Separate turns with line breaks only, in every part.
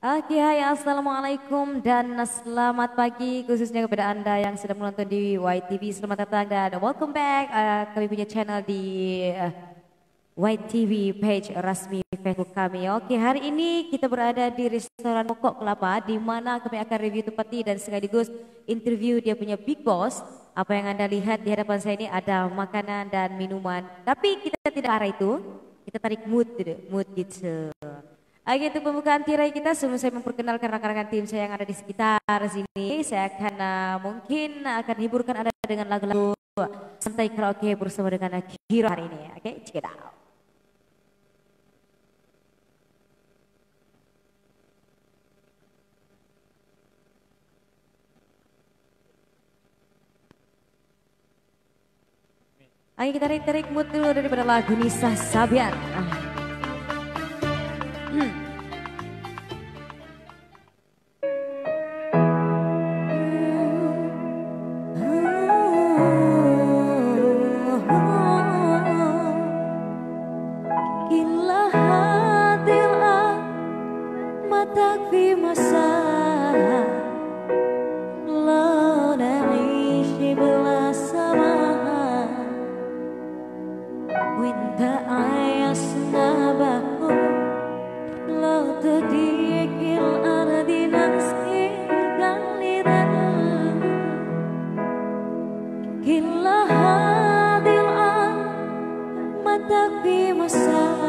Oke, hai, assalamualaikum dan selamat pagi khususnya kepada Anda yang sedang menonton di YTV. Selamat datang dan welcome back. Kami punya channel di YTV page resmi Facebook kami. Oke, hari ini kita berada di restoran Pokok Kelapa di mana kami akan review tempat ini dan sekaligus interview dia punya big boss. Apa yang Anda lihat di hadapan saya ini ada makanan dan minuman. Tapi kita tidak arah itu, kita tarik mood gitu. Oke, untuk pembukaan tirai kita sebelum saya memperkenalkan rekan-rekan tim saya yang ada di sekitar sini, saya akan mungkin akan hiburkan Anda dengan lagu-lagu santai karaoke bersama dengan Hero hari ini. Oke, check it out. Oke, kita tarik mood dulu daripada lagu Nisa Sabian.
في مساء لا نعيش بلا سماء وانت عايشنا بكم لو تضيق الأرض نسكن كالنا كل هذه الأرض متى في مساء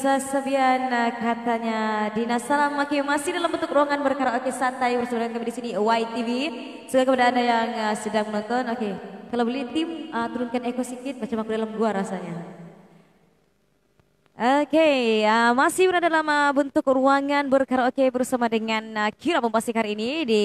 Nisa Sabian katanya Dina Salam masih dalam bentuk ruangan berkaraoke santai bersama dengan kami di sini YTV. Semoga kepada anda yang sedang menonton, kalau boleh tim turunkan eko sedikit macam aku dalam gua rasanya. Masih berada dalam bentuk ruangan berkaraoke bersama dengan Kira Bombastic hari ini di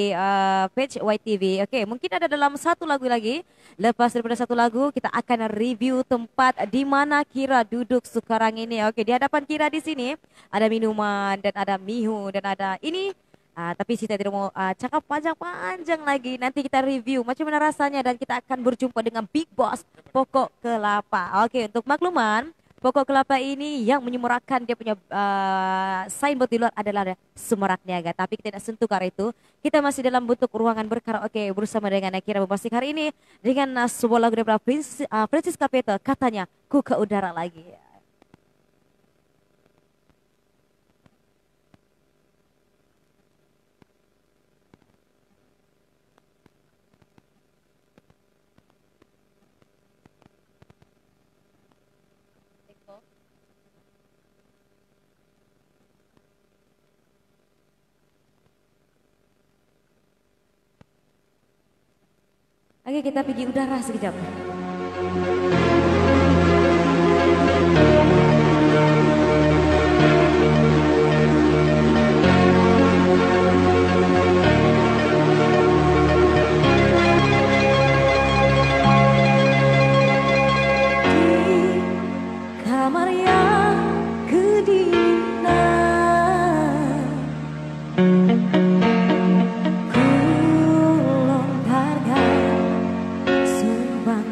page YTV. Mungkin ada dalam satu lagu lagi. Lepas daripada satu lagu, kita akan review tempat di mana Kira duduk sekarang ini. Di hadapan Kira di sini ada minuman dan ada mihu dan ada ini. Tapi kita tidak mau cakap panjang-panjang lagi. Nanti kita review macam mana rasanya dan kita akan berjumpa dengan Big Boss Pokok Kelapa. Untuk makluman, Pokok Kelapa ini yang menyemarakan dia punya signboard di luar adalah Semerak Niaga. Tapi kita tidak sentuh ke arah itu. Kita masih dalam bentuk ruangan berkaraoke bersama dengan Kira Bombastic hari ini dengan sebuah lagu daripada Francis Capeto, katanya Ku ke Udara Lagi. Kita pergi udara sekejap.
Bang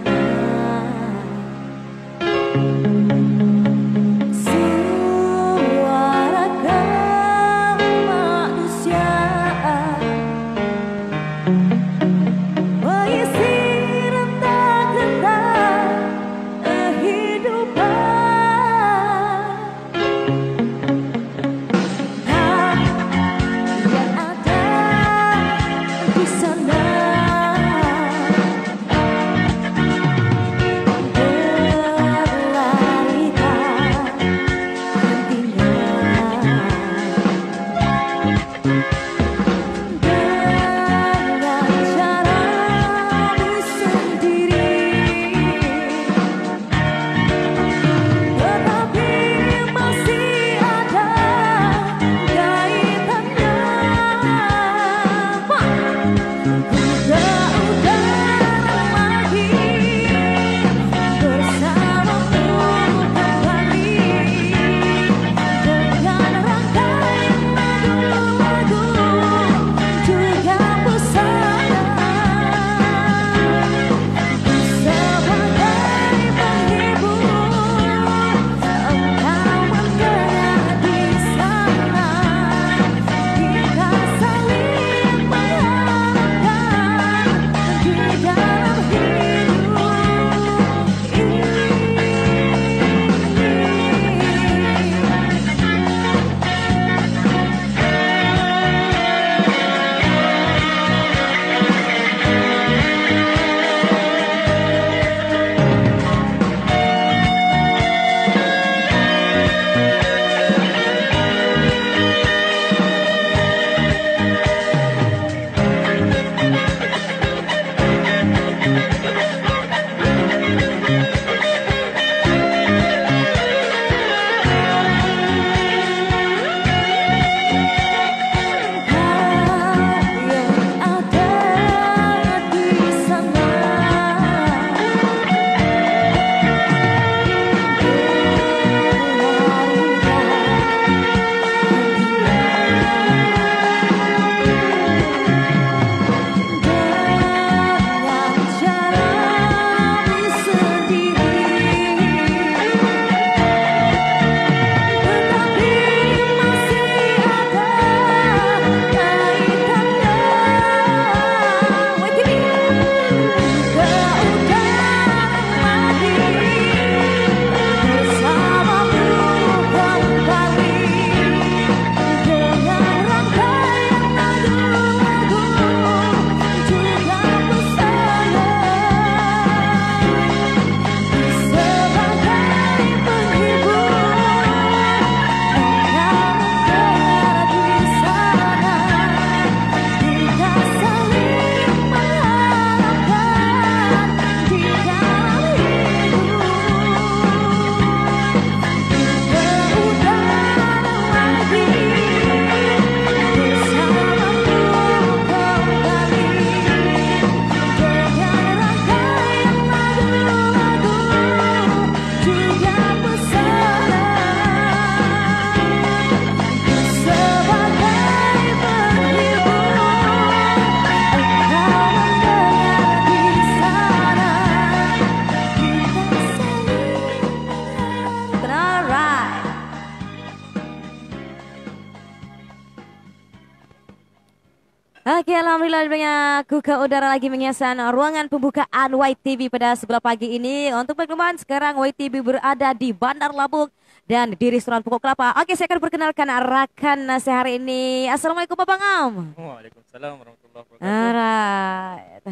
Oke, alhamdulillah aku ke udara lagi mengiasan ruangan pembukaan YTV pada sebelah pagi ini. Untuk pengumuman sekarang YTV berada di Bandar Lampung dan di restoran Pokok Kelapa. Oke, saya akan perkenalkan rakan saya hari ini. Assalamualaikum Bapak Ngam.
Waalaikumsalam warahmatullahi wabarakatuh.
Alright.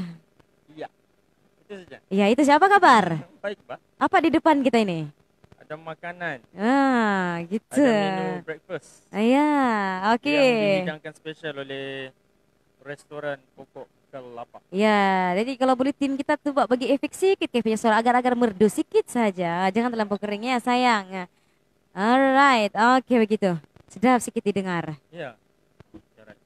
Iya, itu saja.
Ya, itu siapa kabar?
Baik, Pak.
Apa di depan kita ini?
Ada makanan,
Gitu.
ada menu breakfast
Ya, oke.
yang dihidangkan spesial oleh restoran Pokok Kelapa.
Ya, jadi kalau boleh tim kita coba bagi efek sedikit kayak punya suara agar-agar merdu sedikit saja. Jangan terlampau keringnya sayang. Alright, oke begitu. Sedap sedikit didengar.
Ya. Alright.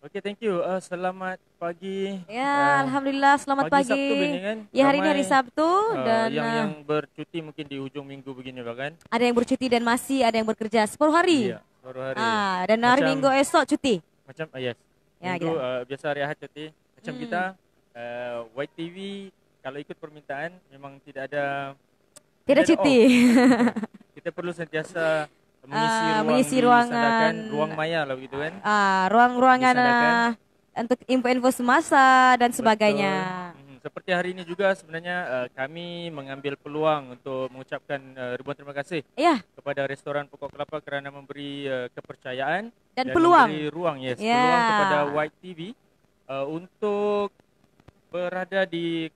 Oke, thank you. Selamat pagi.
Ya, alhamdulillah selamat pagi.
Sabtu begini kan?
Ya, hari ini
Ramai,
hari Sabtu dan
yang bercuti mungkin di ujung minggu begini bahkan.
ada yang bercuti dan masih ada yang bekerja separuh hari.
Iya, baru hari.
Dan hari Minggu esok cuti.
Macam yes.
Ya,
Minggu
gitu.
biasa hari Ahad cuti. Macam kita YTV kalau ikut permintaan memang tidak ada
Tidak
ada
cuti.
Kita perlu sentiasa
mengisi
ruang
ruangan.
ruang maya lah begitu kan.
Ruang-ruangan
Disandakan.
untuk info-info semasa dan sebagainya.
Betul. Seperti hari ini juga sebenarnya kami mengambil peluang untuk mengucapkan ribuan terima kasih
Ya,
kepada restoran Pokok Kelapa kerana memberi kepercayaan
dan peluang.
memberi ruang
Ya.
peluang kepada YTV untuk berada di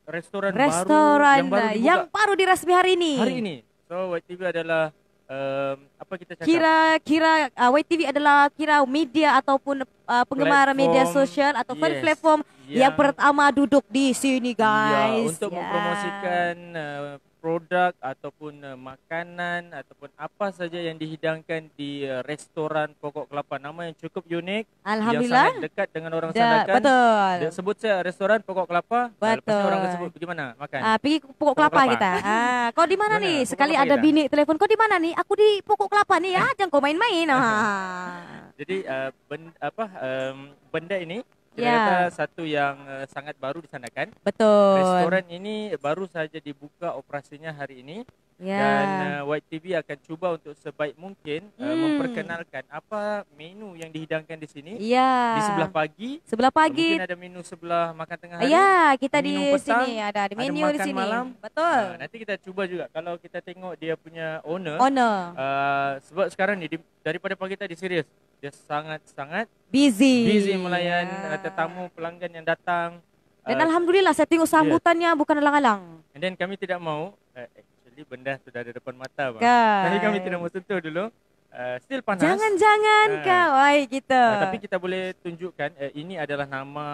restoran baru yang baru dibuka
diresmi hari ini.
hari ini. So YTV adalah apa kita cakap?
Kira YTV adalah media ataupun penggemar
Platform,
media sosial atau
yes,
platform yang pertama duduk di sini
Ya,
guys.
untuk mempromosikan produk ataupun makanan ataupun apa saja yang dihidangkan di restoran Pokok Kelapa. Nama yang cukup unik,
Alhamdulillah.
yang sangat dekat dengan orang Sandakan.
Betul.
Dia sebut saya restoran Pokok Kelapa. Lepas
Betul.
ni orang akan sebut bagaimana makan.
Pergi ke Pokok Kelapa
Kelapa.
kita. Kau di mana
Mana?
nih?
Pokok
Sekali
Kelapa
ada
kita.
bini telepon, kau di mana nih? Aku di Pokok Kelapa nih. Jangan kau main-main.
Jadi benda ini
Ya.
ternyata satu yang sangat baru disandakan.
Betul.
Restoran ini baru saja dibuka operasinya hari ini.
Ya.
Dan YTV akan cuba untuk sebaik mungkin memperkenalkan apa menu yang dihidangkan di sini.
Ya.
Di sebelah pagi.
Sebelah pagi.
Mungkin ada menu sebelah makan tengah hari.
Ya, kita di
minum petang,
sini ada menu
makan
di sini.
malam.
Betul.
Nanti kita cuba juga kalau kita tengok dia punya owner. Sebab sekarang ni daripada pagi tadi serius. Dia sangat-sangat
Busy
melayan tetamu pelanggan yang datang.
Dan alhamdulillah saya tengok sambutannya bukan alang-alang.
And then kami tidak mau actually benda sudah ada depan mata bang.
Kan.
Tapi kami tidak mau sentuh dulu. Still panas.
Jangan kau, kita.
Tapi kita boleh tunjukkan ini adalah nama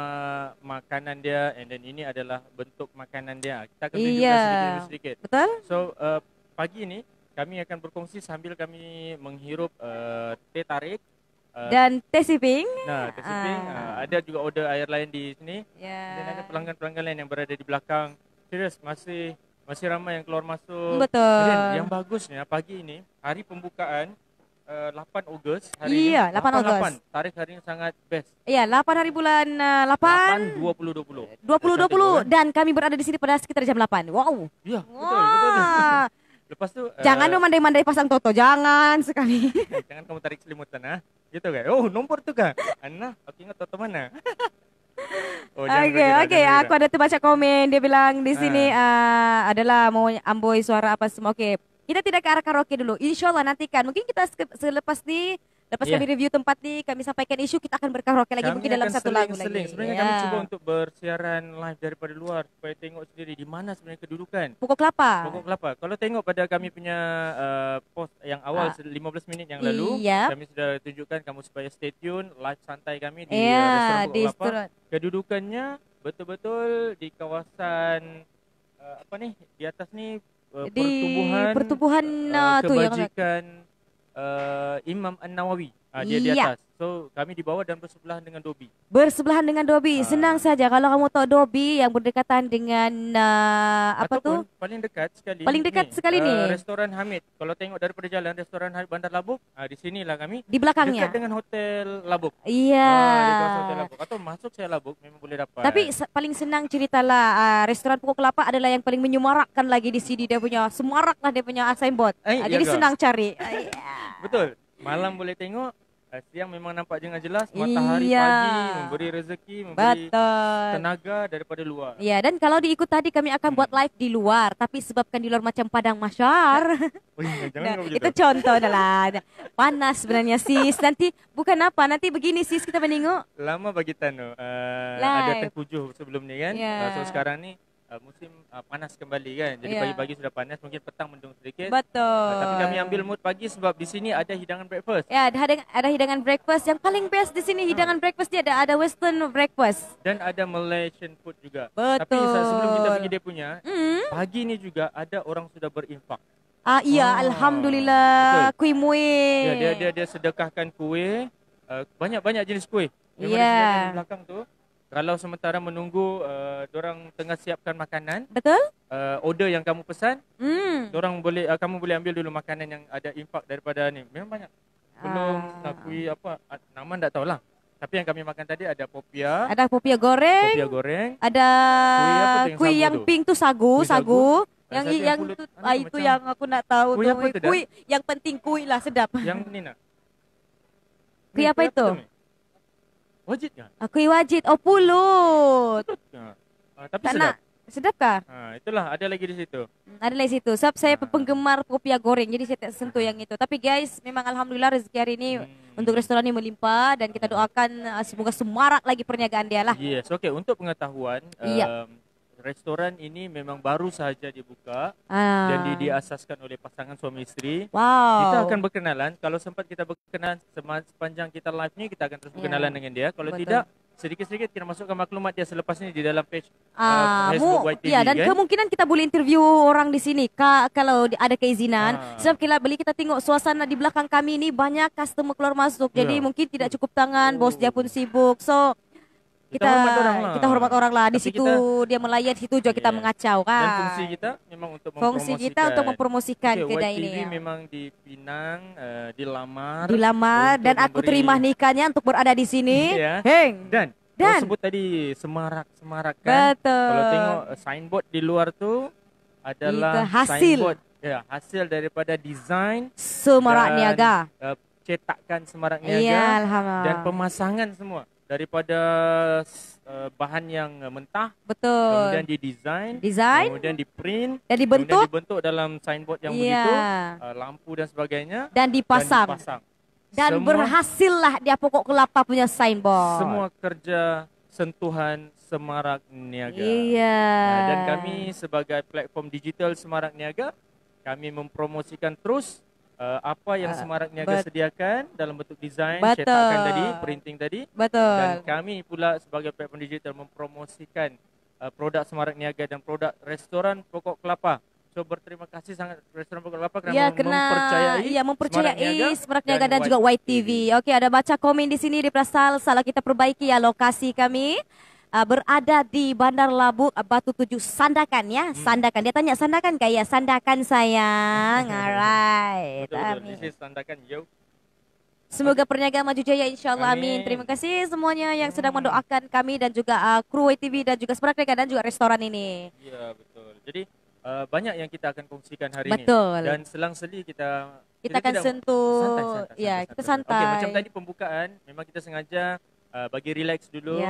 makanan dia and then ini adalah bentuk makanan dia. Kita akan tunjukkan sedikit demi sedikit.
Betul?
So pagi ini kami akan berkongsi sambil kami menghirup teh tarik.
Dan teh siping.
Teh siping. Ada juga order air lain di sini.
Ya.
Dan ada pelanggan-pelanggan lain yang berada di belakang. Serius masih ramai yang keluar masuk.
Betul.
Dan yang bagusnya pagi ini hari pembukaan 8 Ogos hari ini.
Iya, 8 Ogos.
Tarikh hari ini sangat best.
Iya, 8 hari bulan 8
2020.
2020 dan kami berada di sini pada sekitar jam 8. Wow.
Iya, betul. Lepas tu
Jangan mandai-mandai pasang toto, jangan sekali.
Jangan kamu tarik selimutan Gitu kan. Oh, nombor tu kan. Ana, aku ingat toto mana.
Oke, aku ada terbaca komen dia bilang di sini adalah mau amboi suara apa semua. Oke. Kita tidak ke arah karaoke dulu. Insyaallah nantikan. Mungkin kita selepas kami review tempat ni, kami sampaikan isu, kita akan berkaraoke lagi mungkin dalam satu lagu lagi.
Sebenarnya kami cuba untuk bersiaran live daripada luar supaya tengok sendiri di mana sebenarnya kedudukan
Pokok Kelapa.
Kalau tengok pada kami punya post yang awal 15 minit yang lalu, kami sudah tunjukkan kamu supaya stay tune live santai kami di restoran Pokok Kelapa. Kedudukannya betul-betul di kawasan di atas ni pertubuhan kebajikan Imam An-Nawawi. Dia di atas. So kami di bawah dan bersebelahan dengan Dobi.
Senang saja kalau kamu tahu Dobi yang berdekatan dengan
paling dekat sekali
ni
restoran Hamid. Kalau tengok daripada jalan restoran Hamid Bandar Labuk, di sinilah kami.
Di belakangnya.
Dekat dengan Hotel Labuk.
Iya.
Di kawasan Hotel Labuk atau masuk saya Labuk memang boleh dapat.
Tapi paling senang ceritalah restoran Pokok Kelapa adalah yang paling menyemarakkan lagi di sini, dia punya semarak lah dia punya signboard. Jadi senang cari.
Betul. Malam boleh tengok Siang memang nampak dengan jelas, matahari pagi memberi rezeki, memberi tenaga daripada luar.
Ya, dan kalau diikut tadi kami akan buat live di luar, tapi sebabkan di luar macam padang mahsyar.
Jangan
itu contoh adalah panas sebenarnya sis. Nanti bukan apa, nanti begini sis kita menengok.
Lama bagi Tano. Ada Tengkujuh sebelum ni kan. So sekarang ni musim panas kembali kan. Jadi pagi-pagi sudah panas, mungkin petang mendung sedikit.
Betul.
Tapi kami ambil mood pagi sebab di sini ada hidangan breakfast.
Ya, ada hidangan breakfast yang paling best di sini. Hidangan breakfast dia ada western breakfast.
Dan ada Malaysian food juga.
Betul.
Tapi sebelum kita pergi dia punya, pagi ni juga ada orang sudah berinfak.
Iya, alhamdulillah. Kuih muih.
Ya, dia sedekahkan kuih. Banyak-banyak jenis kuih. Memang di belakang tu. Kalau sementara menunggu dorang tengah siapkan makanan.
Betul?
Order yang kamu pesan, kamu boleh ambil dulu makanan yang ada infak daripada ni. Memang banyak. Belum kuih apa, nama tak tahulah. Tapi yang kami makan tadi ada popia.
Ada popia goreng.
Popia goreng.
Ada kuih yang pink tu sagu. Yang itu yang aku nak tahu
kuih
tu. Kuih yang penting kuih lah sedap.
Yang ni nak.
Kuih apa itu?
Wajit kan?
Kuih wajit. Oh, pulut.
Tapi sedap.
Sedap kah?
Itulah, ada lagi di situ.
Ada lagi situ. Sebab saya penggemar popia goreng, jadi saya tak sentuh yang itu. Tapi guys, memang alhamdulillah rezeki hari ini untuk restoran ini melimpah dan kita doakan semoga semarak lagi perniagaan dia lah.
Yes, okay. Untuk pengetahuan, restoran ini memang baru sahaja dibuka dan diasaskan oleh pasangan suami isteri.
Wow.
Kita akan berkenalan. Kalau sempat kita berkenalan sepanjang kita live ni, kita akan terus berkenalan dengan dia. Kalau tidak, sedikit-sedikit kita masukkan maklumat dia selepas ini di dalam page Facebook YTV.
Ya, dan kan? Kemungkinan kita boleh interview orang di sini kalau ada keizinan. Sebab kita tengok suasana di belakang kami ni banyak customer keluar masuk. Jadi mungkin tidak cukup tangan, bos dia pun sibuk. So kita hormat orang lah. Di situ dia melayan, di situ juga kita mengacau kan.
Dan fungsi kita memang untuk mempromosikan.
Fungsi kita untuk mempromosikan kedai ini.
YTV memang di Pinang, dilamar.
Dan aku terima nikahnya untuk berada di sini.
Heng. Dan sebut tadi semarak kan.
Betul.
Kalau tengok signboard di luar tu adalah
hasil.
Hasil daripada desain
Semarak Niaga.
Cetakan Semarak Niaga.
Alhamdulillah.
Dan pemasangan semua. Daripada bahan yang mentah, kemudian didesain, kemudian diprint,
dan dibentuk
dalam signboard yang begitu, lampu dan sebagainya,
dan dipasang. Dan berhasillah dia Pokok Kelapa punya signboard.
Semua kerja sentuhan Semarak Niaga. Dan kami sebagai platform digital Semarak Niaga, kami mempromosikan terus apa yang Semarak Niaga sediakan dalam bentuk desain, cetakan tadi, printing tadi. Dan kami pula sebagai platform digital mempromosikan produk Semarak Niaga dan produk restoran Pokok Kelapa. So berterima kasih sangat restoran Pokok Kelapa kerana mempercayai
Semarak Niaga dan juga YTV. Okey, ada baca komen di sini di Prasal, salah kita perbaiki ya lokasi kami. Berada di Bandar Labu Batu 7 Sandakan ya. Sandakan. Dia tanya Sandakan kah? Ya, Sandakan sayang. Alright.
Betul. This is Sandakan. Yo.
Semoga perniagaan maju jaya insyaAllah. Amin. Terima kasih semuanya yang sedang mendoakan kami dan juga kru YTV dan juga Semarak Niaga dan juga restoran ini.
Ya, betul. Jadi banyak yang kita akan kongsikan hari ini. Dan selang-seli kita
akan sentuh. Santai. Kita santai.
Okay, macam tadi pembukaan memang kita sengaja bagi relax dulu,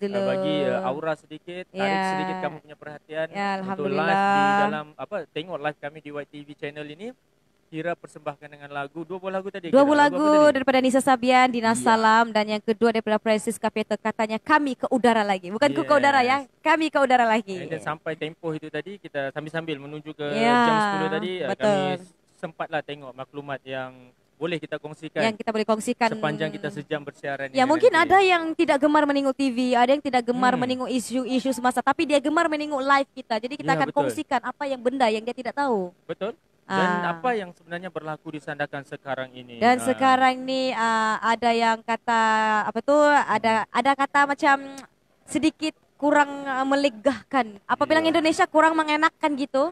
bagi aura sedikit, tarik sedikit kamu punya perhatian untuk live di dalam tengok live kami di YTV channel ini. Kira persembahkan dengan lagu, dua buah lagu tadi.
Dua buah lagu daripada Nisa Sabian, Dina Salam, dan yang kedua daripada Francis Capital, katanya kami ke udara lagi. Bukan ku ke udara ya, kami ke udara lagi.
Dan sampai tempoh itu tadi kita sambil-sambil menuju ke jam 10 tadi, kami sempatlah tengok maklumat yang boleh kita kongsikan.
Yang kita boleh kongsikan
sepanjang kita sejam bersiaran.
Ya, mungkin ada yang tidak gemar menengok TV, ada yang tidak gemar menengok isu-isu semasa, tapi dia gemar menengok live kita. Jadi kita akan kongsikan apa yang benda yang dia tidak tahu.
Betul. Dan apa yang sebenarnya berlaku di Sandakan sekarang ini.
Dan sekarang ni ada yang kata ada kata macam sedikit kurang melegahkan. Apa bilang Indonesia kurang mengenakkan gitu.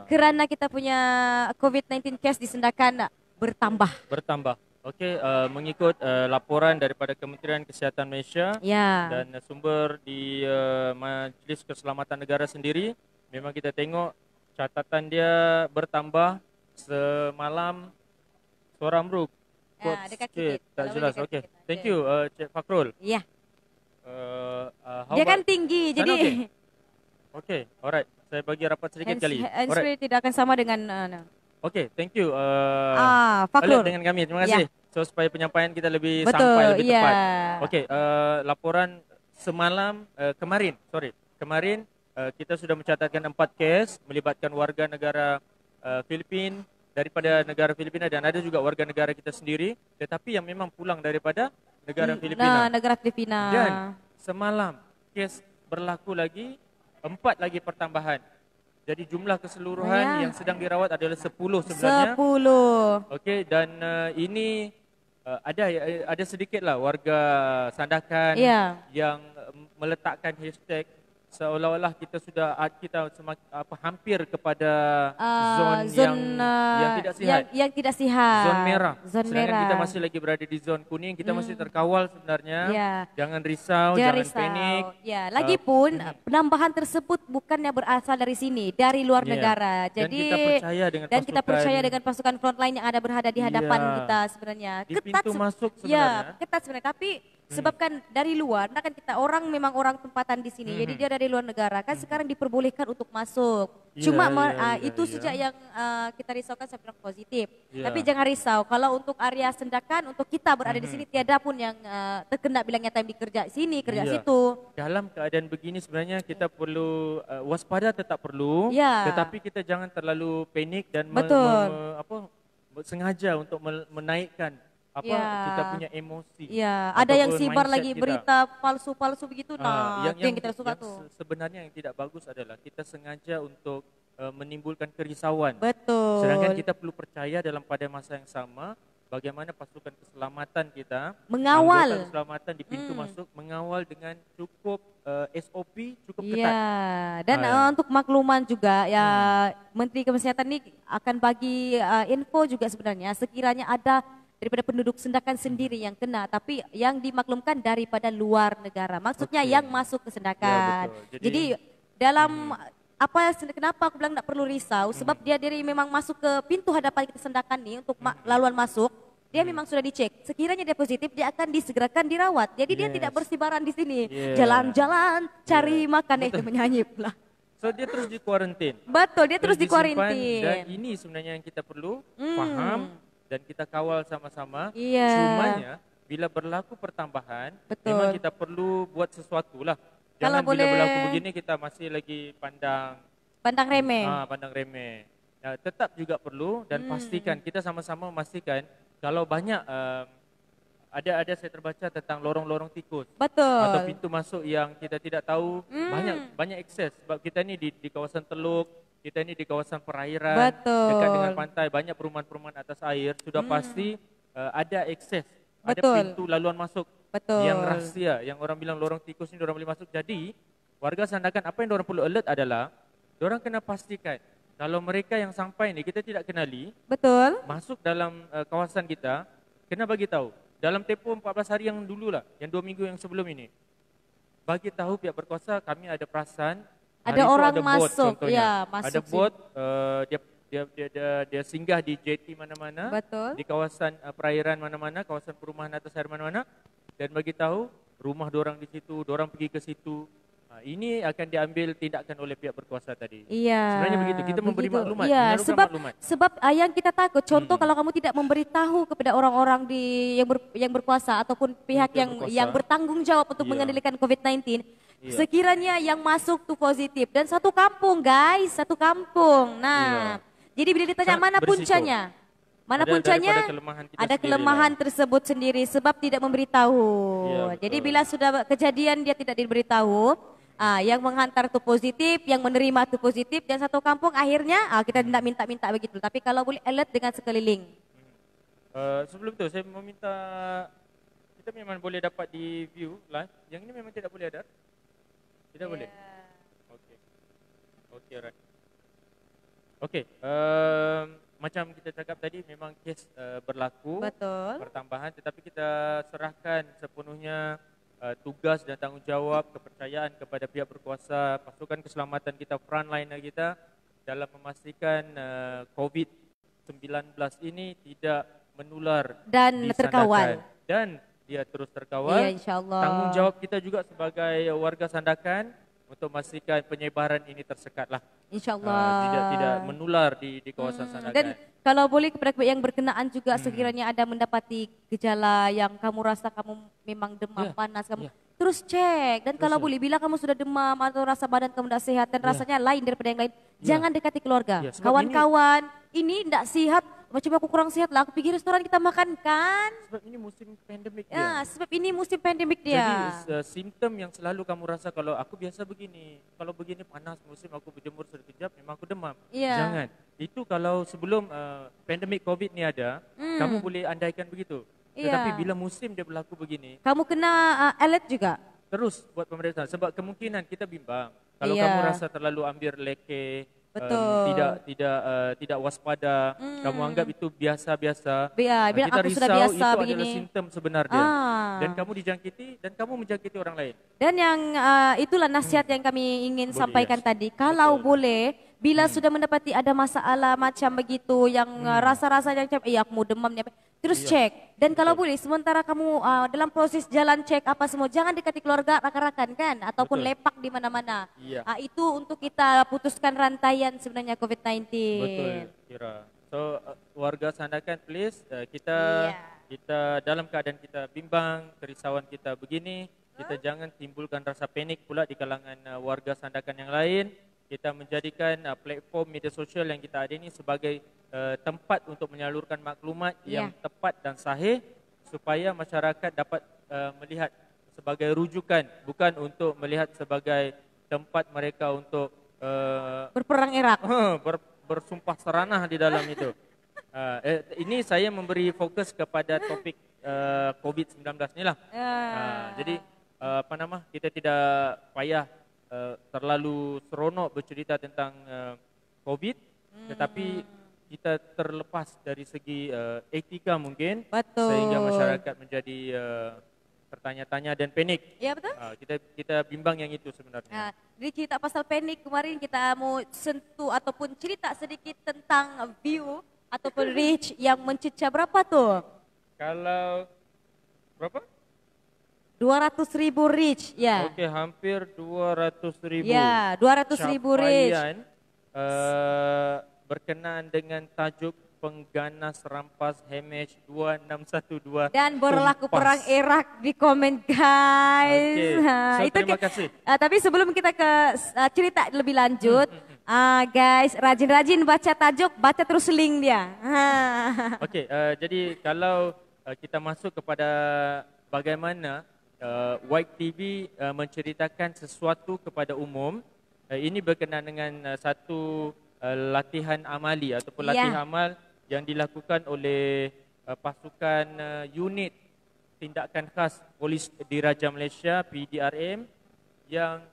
Kerana kita punya COVID-19 case di Sandakan bertambah.
Okey, mengikut laporan daripada Kementerian Kesihatan Malaysia dan sumber di Majlis Keselamatan Negara sendiri, memang kita tengok catatan dia bertambah semalam seorang
dekat sikit.
Tak jelas. Okey. Thank you Cik Fakrul.
Ya.
Dia
kan tinggi jadi.
Okey. Alright. Saya bagi rapat sedikit kali.
Handsfree tidak akan sama dengan
Okey, thank you.
Fakrul
dengan kami. Terima kasih. So supaya penyampaian kita lebih sampai lebih tepat. Okey, laporan semalam kemarin kita sudah mencatatkan 4 kes melibatkan warga negara Filipina, daripada negara Filipina, dan ada juga warga negara kita sendiri tetapi yang memang pulang daripada negara Filipina. Dan semalam kes berlaku lagi 4 lagi pertambahan. Jadi jumlah keseluruhan yang sedang dirawat adalah 10 sebenarnya.
10.
Okey, dan ini ada sedikitlah warga Sandakan yang meletakkan hashtag seolah-olah kita sudah hampir kepada zon yang tidak sihat.
Yang tidak sihat.
Zon merah. Sedangkan kita masih lagi berada di zon kuning, kita masih terkawal sebenarnya. Jangan risau, jangan panik.
Lagipun penambahan tersebut bukannya berasal dari sini, dari luar negara. Jadi
dan kita percaya dengan
pasukan frontline yang ada berada di hadapan kita sebenarnya.
Di pintu masuk sebenarnya.
Ketat sebenarnya, tapi sebabkan dari luar, kan kita memang orang tempatan di sini. Jadi dia dari luar negara kan sekarang diperbolehkan untuk masuk. Cuma itu sejak yang kita risaukan saya bilang positif. Tapi jangan risau, kalau untuk area Sandakan, untuk kita berada di sini tiada pun yang terkena bilangnya time kerja sini, kerja situ.
Dalam keadaan begini sebenarnya kita perlu waspada, tetap perlu. Tetapi kita jangan terlalu panik dan sengaja untuk menaikkan kita punya emosi.
Ada yang sibar lagi berita palsu-palsu begitu. Yang kita suka tuh.
Sebenarnya yang tidak bagus adalah kita sengaja untuk menimbulkan kerisauan.
Betul.
Sedangkan kita perlu percaya pada masa yang sama bagaimana pasukan keselamatan kita
mengawal
keselamatan di pintu masuk, mengawal dengan cukup SOP cukup ketat.
Dan untuk makluman juga Menteri Kesehatan ini akan bagi info juga sebenarnya sekiranya ada daripada penduduk Sandakan sendiri yang kena, tapi yang dimaklumkan daripada luar negara. Maksudnya yang masuk ke Sandakan. Jadi dalam kenapa aku bilang tak perlu risau, sebab dia memang masuk ke pintu hadapan kita Sandakan nih untuk laluan masuk, dia memang sudah dicek. Sekiranya dia positif, dia akan disegerakan dirawat. Jadi dia tidak bersibaran di sini. Jalan-jalan, cari makan, itu menyanyi pula.
So dia terus di kuarantin.
Betul, dia terus di kuarantin.
Dan ini sebenarnya yang kita perlu faham dan kita kawal sama-sama. Cumanya bila berlaku pertambahan, memang kita perlu buat sesuatu lah. Jangan bila berlaku begini kita masih lagi pandang
remeh.
Pandang remeh. Tetap juga perlu dan pastikan, kita sama-sama memastikan kalau banyak ada saya terbaca tentang lorong-lorong tikus.
Betul.
Atau pintu masuk yang kita tidak tahu, banyak akses. Sebab kita ni di kawasan Teluk, kita ini di kawasan perairan, dekat dengan pantai, banyak perumahan-perumahan atas air, sudah pasti ada akses, ada pintu laluan masuk yang rahsia, yang orang bilang lorong tikus ni orang boleh masuk. Jadi, warga Sandakan apa yang orang perlu alert adalah, orang kena pastikan kalau mereka yang sampai ni kita tidak kenali, masuk dalam kawasan kita, kena bagi tahu. Dalam tempoh 14 hari yang dululah, yang 2 minggu yang sebelum ini, bagi tahu pihak berkuasa kami ada perasan.
Ada orang masuk, masuk.
Ada bot, dia singgah di JT mana-mana, di kawasan perairan mana-mana, kawasan perumahan atas air mana-mana, dan bagi tahu rumah dorang di situ, dorang pergi ke situ. Ini akan diambil tindakan oleh pihak berkuasa tadi. Sebenarnya begitu, kita memberi maklumat,
sebab yang kita takut, contoh kalau kamu tidak memberitahu kepada orang-orang yang berkuasa ataupun pihak yang bertanggung jawab untuk mengendalikan COVID-19. Sekiranya yang masuk tuh positif dan satu kampung guys, satu kampung. Jadi bila ditanya mana puncanya? Mana puncanya? Ada kelemahan tersebut sendiri sebab tidak memberitahu. Jadi bila sudah kejadian dia tidak diberitahu, yang menghantar tuh positif, yang menerima tuh positif dan satu kampung akhirnya kita tidak minta-minta begitu. Tapi kalau boleh alert dengan sekeliling.
Sebelum tu saya meminta kita memang boleh dapat di view live. Yang ini memang tidak boleh ada. Tidak boleh? Okey. Okey, alright. Okey, macam kita cakap tadi memang kes berlaku. Pertambahan, tetapi kita serahkan sepenuhnya tugas dan tanggungjawab, kepercayaan kepada pihak berkuasa, pasukan keselamatan kita, frontliner kita dalam memastikan COVID-19 ini tidak menular
dan terkawal.
Dan dia terus terkawal.
Ya, insyaAllah.
Tanggungjawab kita juga sebagai warga Sandakan untuk memastikan penyebaran ini tersekatlah.
InsyaAllah.
Tidak menular di kawasan Sandakan.
Dan kalau boleh kepada yang berkenaan juga sekiranya ada mendapati gejala yang kamu rasa kamu memang demam panas, kamu terus cek. Dan kalau boleh bila kamu sudah demam atau rasa badan kamu tidak sehat dan rasanya lain daripada yang lain, jangan dekati keluarga. Kawan-kawan, ini tidak sehat. Macam aku kurang sehat lah, aku pergi restoran kita makan kan.
Sebab ini musim pandemik dia.
Ya, sebab ini musim pandemik dia.
Jadi simptom yang selalu kamu rasa kalau aku biasa begini, kalau begini panas musim aku berjemur sekejap memang aku demam.
Ya.
Jangan. Itu kalau sebelum pandemik COVID ni ada, kamu boleh andaikan begitu. Tetapi bila musim dia berlaku begini,
kamu kena alert juga.
Terus buat pemeriksaan sebab kemungkinan kita bimbang. Kalau kamu rasa terlalu ambil leke, tidak waspada, kamu anggap itu biasa-biasa.
Bila
kita
aku
risau
sudah biasa
itu
begini.
adalah simptom sebenarnya. Dan kamu dijangkiti dan kamu menjangkiti orang lain.
Dan yang itulah nasihat yang kami ingin sampaikan tadi. Kalau boleh, bila sudah mendapati ada masalah macam begitu, yang rasa-rasanya macam, aku mau demam ni, terus cek. Dan kalau boleh, sementara kamu dalam proses jalan cek apa semua, jangan dekati keluarga, rakan-rakan kan, ataupun lepak di mana-mana. Itu untuk kita putuskan rantaian sebenarnya COVID-19.
Betul, Kira. So, warga Sandakan please, kita dalam keadaan kita bimbang, kerisauan kita begini, kita jangan timbulkan rasa panik pula di kalangan warga Sandakan yang lain. Kita menjadikan platform media sosial yang kita ada ini sebagai tempat untuk menyalurkan maklumat yang tepat dan sahih supaya masyarakat dapat melihat sebagai rujukan, bukan untuk melihat sebagai tempat mereka untuk
berperang erak,
bersumpah seranah di dalam itu. Ini saya memberi fokus kepada topik COVID-19 ni lah. Jadi kita tidak payah terlalu seronok bercerita tentang COVID, tetapi kita terlepas dari segi etika mungkin.
Betul.
Sehingga masyarakat menjadi tertanya-tanya dan panik.
Ya betul.
Kita bimbang yang itu sebenarnya.
Jadi cerita pasal panik kemarin kita mau sentuh ataupun cerita sedikit tentang view ataupun reach yang mencecah berapa tuh?
Kalau berapa?
200,000 reach, ya.
Okey, hampir 200,000.
Ya, 200,000 reach.
Berkenaan dengan tajuk pengganas rampas Hamish 2612.
Dan berlaku perang Iraq di komen guys.
Okay. So, terima kasih.
Tapi sebelum kita ke cerita lebih lanjut, guys rajin-rajin baca tajuk, baca terus link dia.
Okey, jadi kalau kita masuk kepada bagaimana White TV menceritakan sesuatu kepada umum, ini berkenaan dengan satu latihan amali ataupun latihan amal yang dilakukan oleh pasukan unit tindakan khas Polis Diraja Malaysia PDRM yang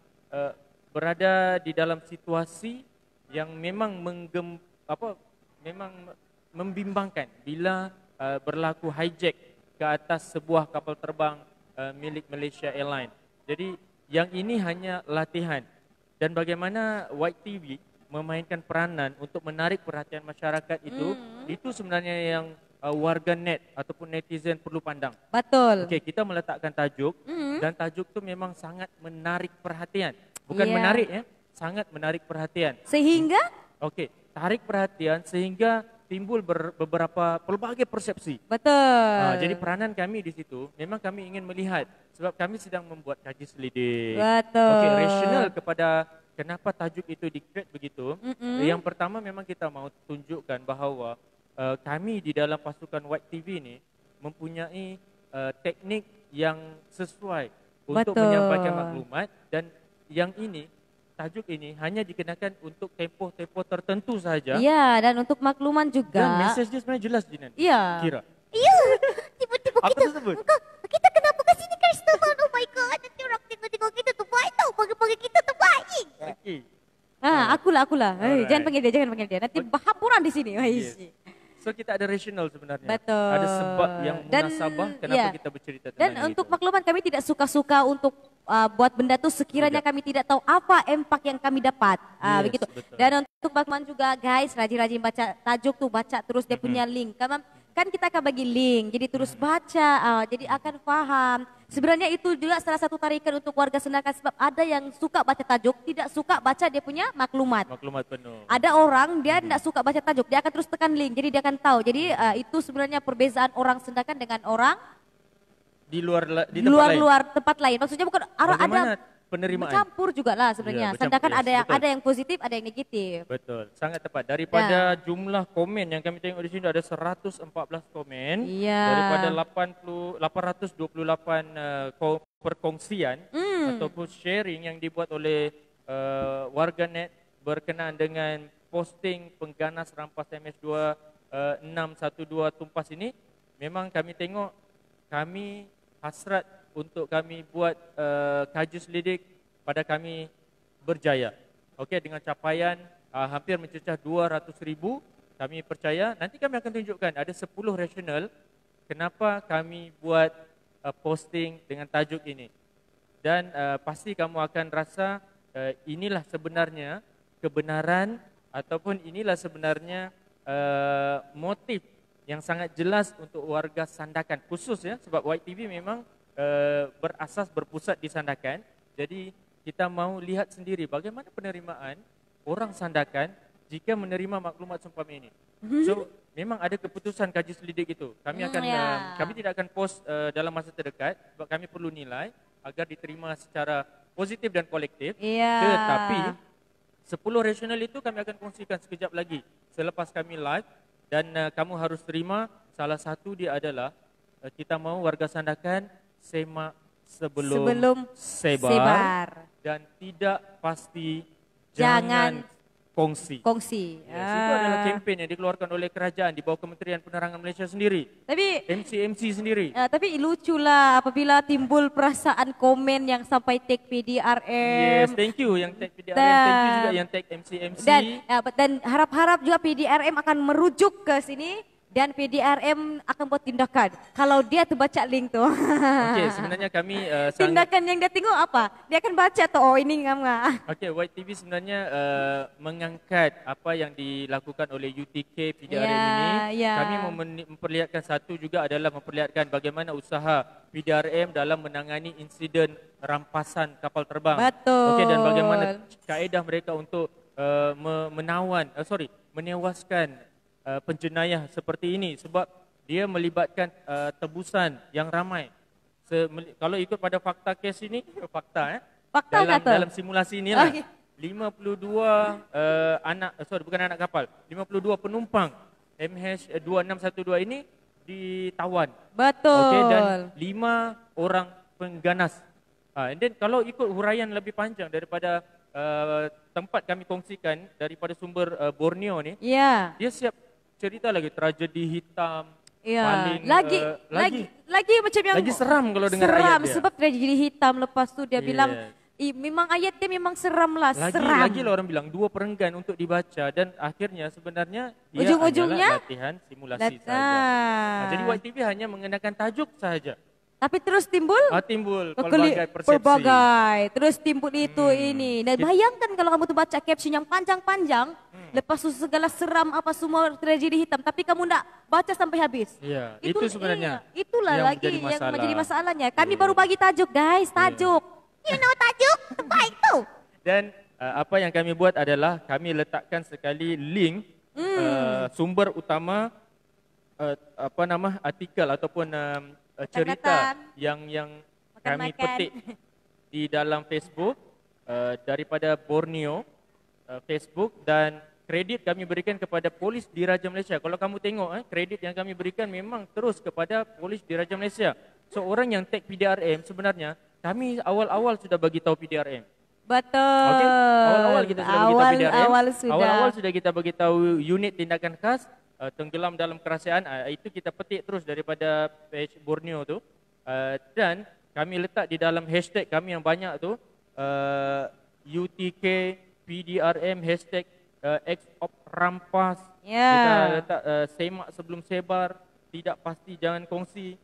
berada di dalam situasi yang memang memang membimbangkan bila berlaku hijack ke atas sebuah kapal terbang milik Malaysia Airlines. Jadi yang ini hanya latihan dan bagaimana White TV memainkan peranan untuk menarik perhatian masyarakat itu sebenarnya yang warga net ataupun netizen perlu pandang.
Betul.
Okey, kita meletakkan tajuk dan tajuk tu memang sangat menarik perhatian. Bukan menarik ya, sangat menarik perhatian.
Sehingga
tarik perhatian sehingga timbul beberapa pelbagai persepsi.
Betul.
Jadi peranan kami di situ memang kami ingin melihat sebab kami sedang membuat kaji selidik.
Betul.
Rasional kepada kenapa tajuk itu di-create begitu. Yang pertama memang kita mahu tunjukkan bahawa kami di dalam pasukan White TV ni mempunyai teknik yang sesuai untuk menyampaikan maklumat dan yang ini tajuk ini hanya dikenakan untuk tempoh-tempoh tertentu saja.
Ya, dan untuk makluman juga.
Dan mesej dia sebenarnya jelas Jinan.
Ya.
Kira.
Iya, tiba-tiba
Apa tersebut?
kita kenapa ke sini customer? Oh my god, nanti orang tengok-tengok kita tu baik tau, pagi-pagi kita tu baik.
Okey.
Akulah. Jangan panggil dia. Nanti berhamburan di sini.
Yes. So kita ada rasional sebenarnya.
Betul.
Ada sebab yang munasabah kenapa kita bercerita tentang
dan
itu.
untuk makluman kami tidak suka-suka untuk buat benda tu sekiranya kami tidak tahu apa impak yang kami dapat. Begitu. Betul. Dan untuk makluman juga guys, rajin-rajin baca tajuk tu, baca terus dia punya link. kan kita akan bagi link, jadi terus baca, jadi akan paham. Sebenarnya itu juga salah satu tarikan untuk warga Sandakan sebab ada yang suka baca tajuk, tidak suka baca dia punya maklumat.
Maklumat penuh.
Ada orang dia tidak suka baca tajuk, dia akan terus tekan link, jadi dia akan tahu. Jadi itu sebenarnya perbezaan orang Sandakan dengan orang
di luar
tempat lain. Maksudnya bukan ada
penerimaan.
Bercampur juga lah sebenarnya. Sandakan ada yang positif, ada yang negatif.
Betul, sangat tepat. Daripada jumlah komen yang kami tengok di sini ada 114 komen. Daripada 828 perkongsian ataupun sharing yang dibuat oleh warganet berkenaan dengan posting pengganas rampas MS2 612 Tumpas ini. Memang kami tengok, kami hasrat untuk kami buat kaji selidik pada kami berjaya. Okey, dengan capaian hampir mencecah 200,000, kami percaya nanti kami akan tunjukkan ada 10 rasional kenapa kami buat posting dengan tajuk ini. Dan pasti kamu akan rasa inilah sebenarnya kebenaran ataupun inilah sebenarnya motif yang sangat jelas untuk warga Sandakan khusus ya, sebab YTV memang berasas berpusat di Sandakan. Jadi kita mau lihat sendiri bagaimana penerimaan orang Sandakan jika menerima maklumat seumpama ini. So memang ada keputusan kaji selidik itu. Kami akan kami tidak akan post dalam masa terdekat sebab kami perlu nilai agar diterima secara positif dan kolektif. Tetapi 10 rasional itu kami akan kongsikan sekejap lagi selepas kami live, dan kamu harus terima salah satu dia adalah kita mau warga Sandakan semak sebelum sebar dan tidak pasti jangan kongsi. Yes, itu adalah kempen yang dikeluarkan oleh kerajaan di bawah Kementerian Penerangan Malaysia sendiri.
Tapi
MC sendiri.
Tapi luculah apabila timbul perasaan komen yang sampai tag PDRM.
Yes, thank you yang tag PDRM, thank you juga yang tag MC.
Dan harap-harap juga PDRM akan merujuk ke sini. Dan PDRM akan buat tindakan kalau dia terbaca link tu.
Okey, sebenarnya kami
tindakan yang dia tengok apa? Dia akan baca tu, oh ini ngam-ngam.
Okey, YTV sebenarnya mengangkat apa yang dilakukan oleh UTK PDRM ini. Kami memperlihatkan satu juga adalah memperlihatkan bagaimana usaha PDRM dalam menangani insiden rampasan kapal terbang.
Betul.
Okey, dan bagaimana kaedah mereka untuk menewaskan penjenayah seperti ini sebab dia melibatkan tebusan yang ramai. Kalau ikut pada fakta kes ini, fakta dalam simulasi inilah 52 bukan anak kapal, 52 penumpang MH2612 ini ditawan.
Betul.
Okey, dan 5 orang pengganas. And then kalau ikut huraian lebih panjang daripada tempat kami kongsikan daripada sumber Borneo ni, dia siap cerita lagi tragedi hitam. Paling
lagi macam yang
lagi seram kalau dengar ayat dia.
Sebab tragedi hitam lepas tu dia bilang memang ayat dia memang seram lah.
Lagi orang bilang 2 perenggan untuk dibaca dan akhirnya sebenarnya dia adalah latihan simulasi saja. Jadi YTV hanya mengenakan tajuk sahaja.
Tapi terus timbul
pelbagai persepsi.
Terus timbul itu ini. Dan bayangkan kalau kamu tu baca caption yang panjang-panjang, lepas tu segala seram apa semua tragedi hitam, tapi kamu tak baca sampai habis.
Ya, itu sebenarnya.
Itulah lagi yang menjadi masalahnya. Kami baru bagi tajuk, guys, tajuk.
You know tajuk? Baik tu.
Dan apa yang kami buat adalah kami letakkan sekali link sumber utama artikel ataupun cerita yang kami petik di dalam Facebook daripada Borneo Facebook, dan kredit kami berikan kepada Polis Diraja Malaysia. Kalau kamu tengok kredit yang kami berikan memang terus kepada Polis Diraja Malaysia. So orang yang tag PDRM sebenarnya kami awal-awal sudah bagi tahu PDRM.
Betul.
Okay? Awal-awal kita sudah bagi tahu PDRM.
Awal
sudah kita bagi tahu unit tindakan khas tenggelam dalam kerahsiaan. Itu kita petik terus daripada page Borneo tu, dan kami letak di dalam hashtag kami yang banyak tu, UTK PDRM hashtag #XOP rampas. Kita letak semak sebelum sebar, tidak pasti jangan kongsi.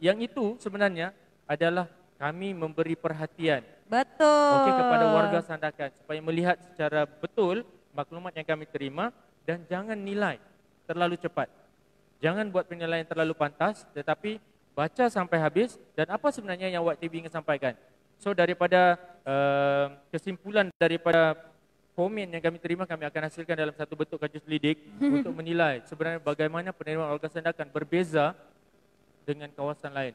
Yang itu sebenarnya adalah kami memberi perhatian kepada warga Sandakan supaya melihat secara betul maklumat yang kami terima dan jangan nilai terlalu cepat. Jangan buat penilaian terlalu pantas, tetapi baca sampai habis dan apa sebenarnya yang White TV ingin sampaikan. So daripada kesimpulan daripada komen yang kami terima, kami akan hasilkan dalam satu bentuk kajian selidik untuk menilai sebenarnya bagaimana penerimaan warga sandakan berbeza dengan kawasan lain.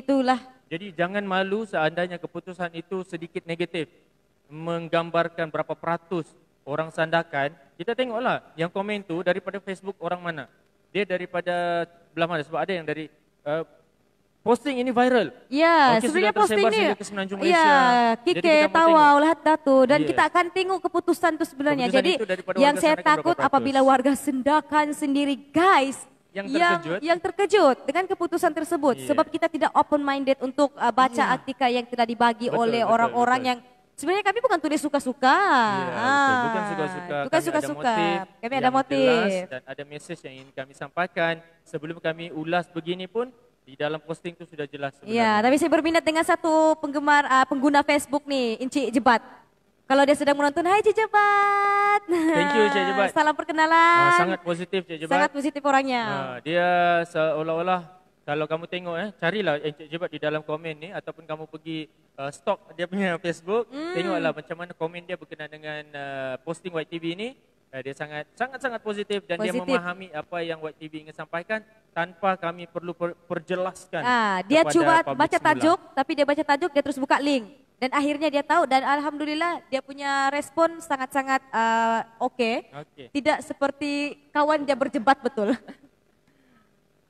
Itulah.
Jadi jangan malu seandainya keputusan itu sedikit negatif, menggambarkan berapa peratus orang sandakan. Kita tengoklah yang komen tu daripada Facebook orang mana. Dia daripada belah mana, sebab ada yang dari posting ini viral.
Ya, sebenarnya posting ni. Ya, Kike tawa ulah datu dan kita akan tengok keputusan tu sebenarnya. Jadi yang saya takut apabila warga Sandakan sendiri guys yang terkejut dengan keputusan tersebut sebab kita tidak open minded untuk baca artikel yang telah dibagi oleh orang-orang yang sebenarnya kami bukan tulis suka-suka.
Bukan suka-suka.
Bukan suka-suka. Kami ada motif
dan ada mesej yang ingin kami sampaikan. Sebelum kami ulas begini pun di dalam posting tu sudah jelas sebenarnya.
Ya, tapi saya berminat dengan satu pengguna Facebook nih, Encik Jebat. Kalau dia sedang menonton, hai Cik Jebat.
Thank you Cik Jebat.
Salam perkenalan.
Sangat positif Cik Jebat.
Sangat positif orangnya.
Dia seolah-olah kalau kamu tengok carilah Encik Jebat di dalam komen ni ataupun kamu pergi stalk dia punya Facebook, tengoklah macam mana komen dia berkenaan dengan posting White TV ni. Dia sangat positif dan dia memahami apa yang White TV ingin sampaikan tanpa kami perlu perjelaskan.
Dia cuba baca tajuk, tapi dia baca tajuk dia terus buka link dan akhirnya dia tahu dan alhamdulillah dia punya respon sangat-sangat okey. Tidak seperti kawan dia berjebat betul.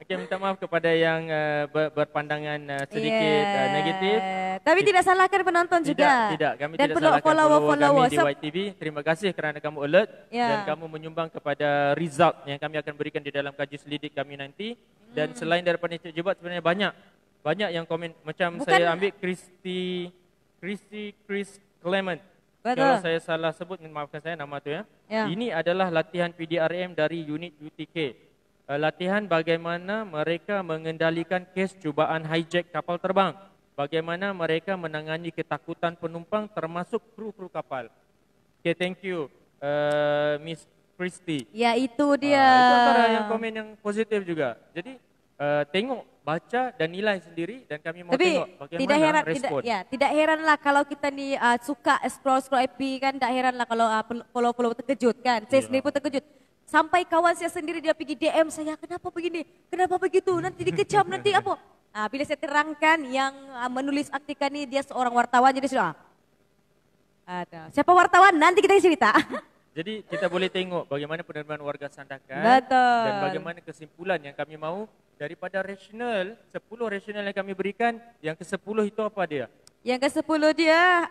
Okey, minta maaf kepada yang berpandangan sedikit negatif.
Tapi tidak salahkan penonton juga.
Tidak, kami
dan
tidak salahkan follower kami di White TV. Terima kasih kerana kamu alert dan kamu menyumbang kepada result yang kami akan berikan di dalam kajian selidik kami nanti. Dan selain daripada Encik Jebat sebenarnya banyak yang komen macam saya ambil Chris Clement. Kalau saya salah sebut, maafkan saya nama tu ya. Ini adalah latihan PDRM dari unit UTK. Latihan bagaimana mereka mengendalikan kes cubaan hijack kapal terbang. Bagaimana mereka menangani ketakutan penumpang termasuk kru kapal. Okay, thank you Miss Christy.
Ya, itu dia.
Itu antara yang komen yang positif juga. Jadi tengok, baca dan nilai sendiri dan kami mau tengok bagaimana respon.
Tidak heranlah kalau kita ni suka scroll FB kan, tidak heranlah kalau follow terkejut kan. Saya sendiri pun terkejut. Sampai kawan saya sendiri dia pergi DM saya, kenapa begini, kenapa begitu, nanti dikecam, nanti apa. Bila saya terangkan yang menulis artikel ni dia seorang wartawan, jadi sudah. Siapa wartawan, nanti kita cerita.
Jadi kita boleh tengok bagaimana penerimaan warga Sandakan.
Betul.
Dan bagaimana kesimpulan yang kami mau daripada rasional, 10 rasional yang kami berikan, yang ke-10 itu apa dia?
Yang ke-10 dia...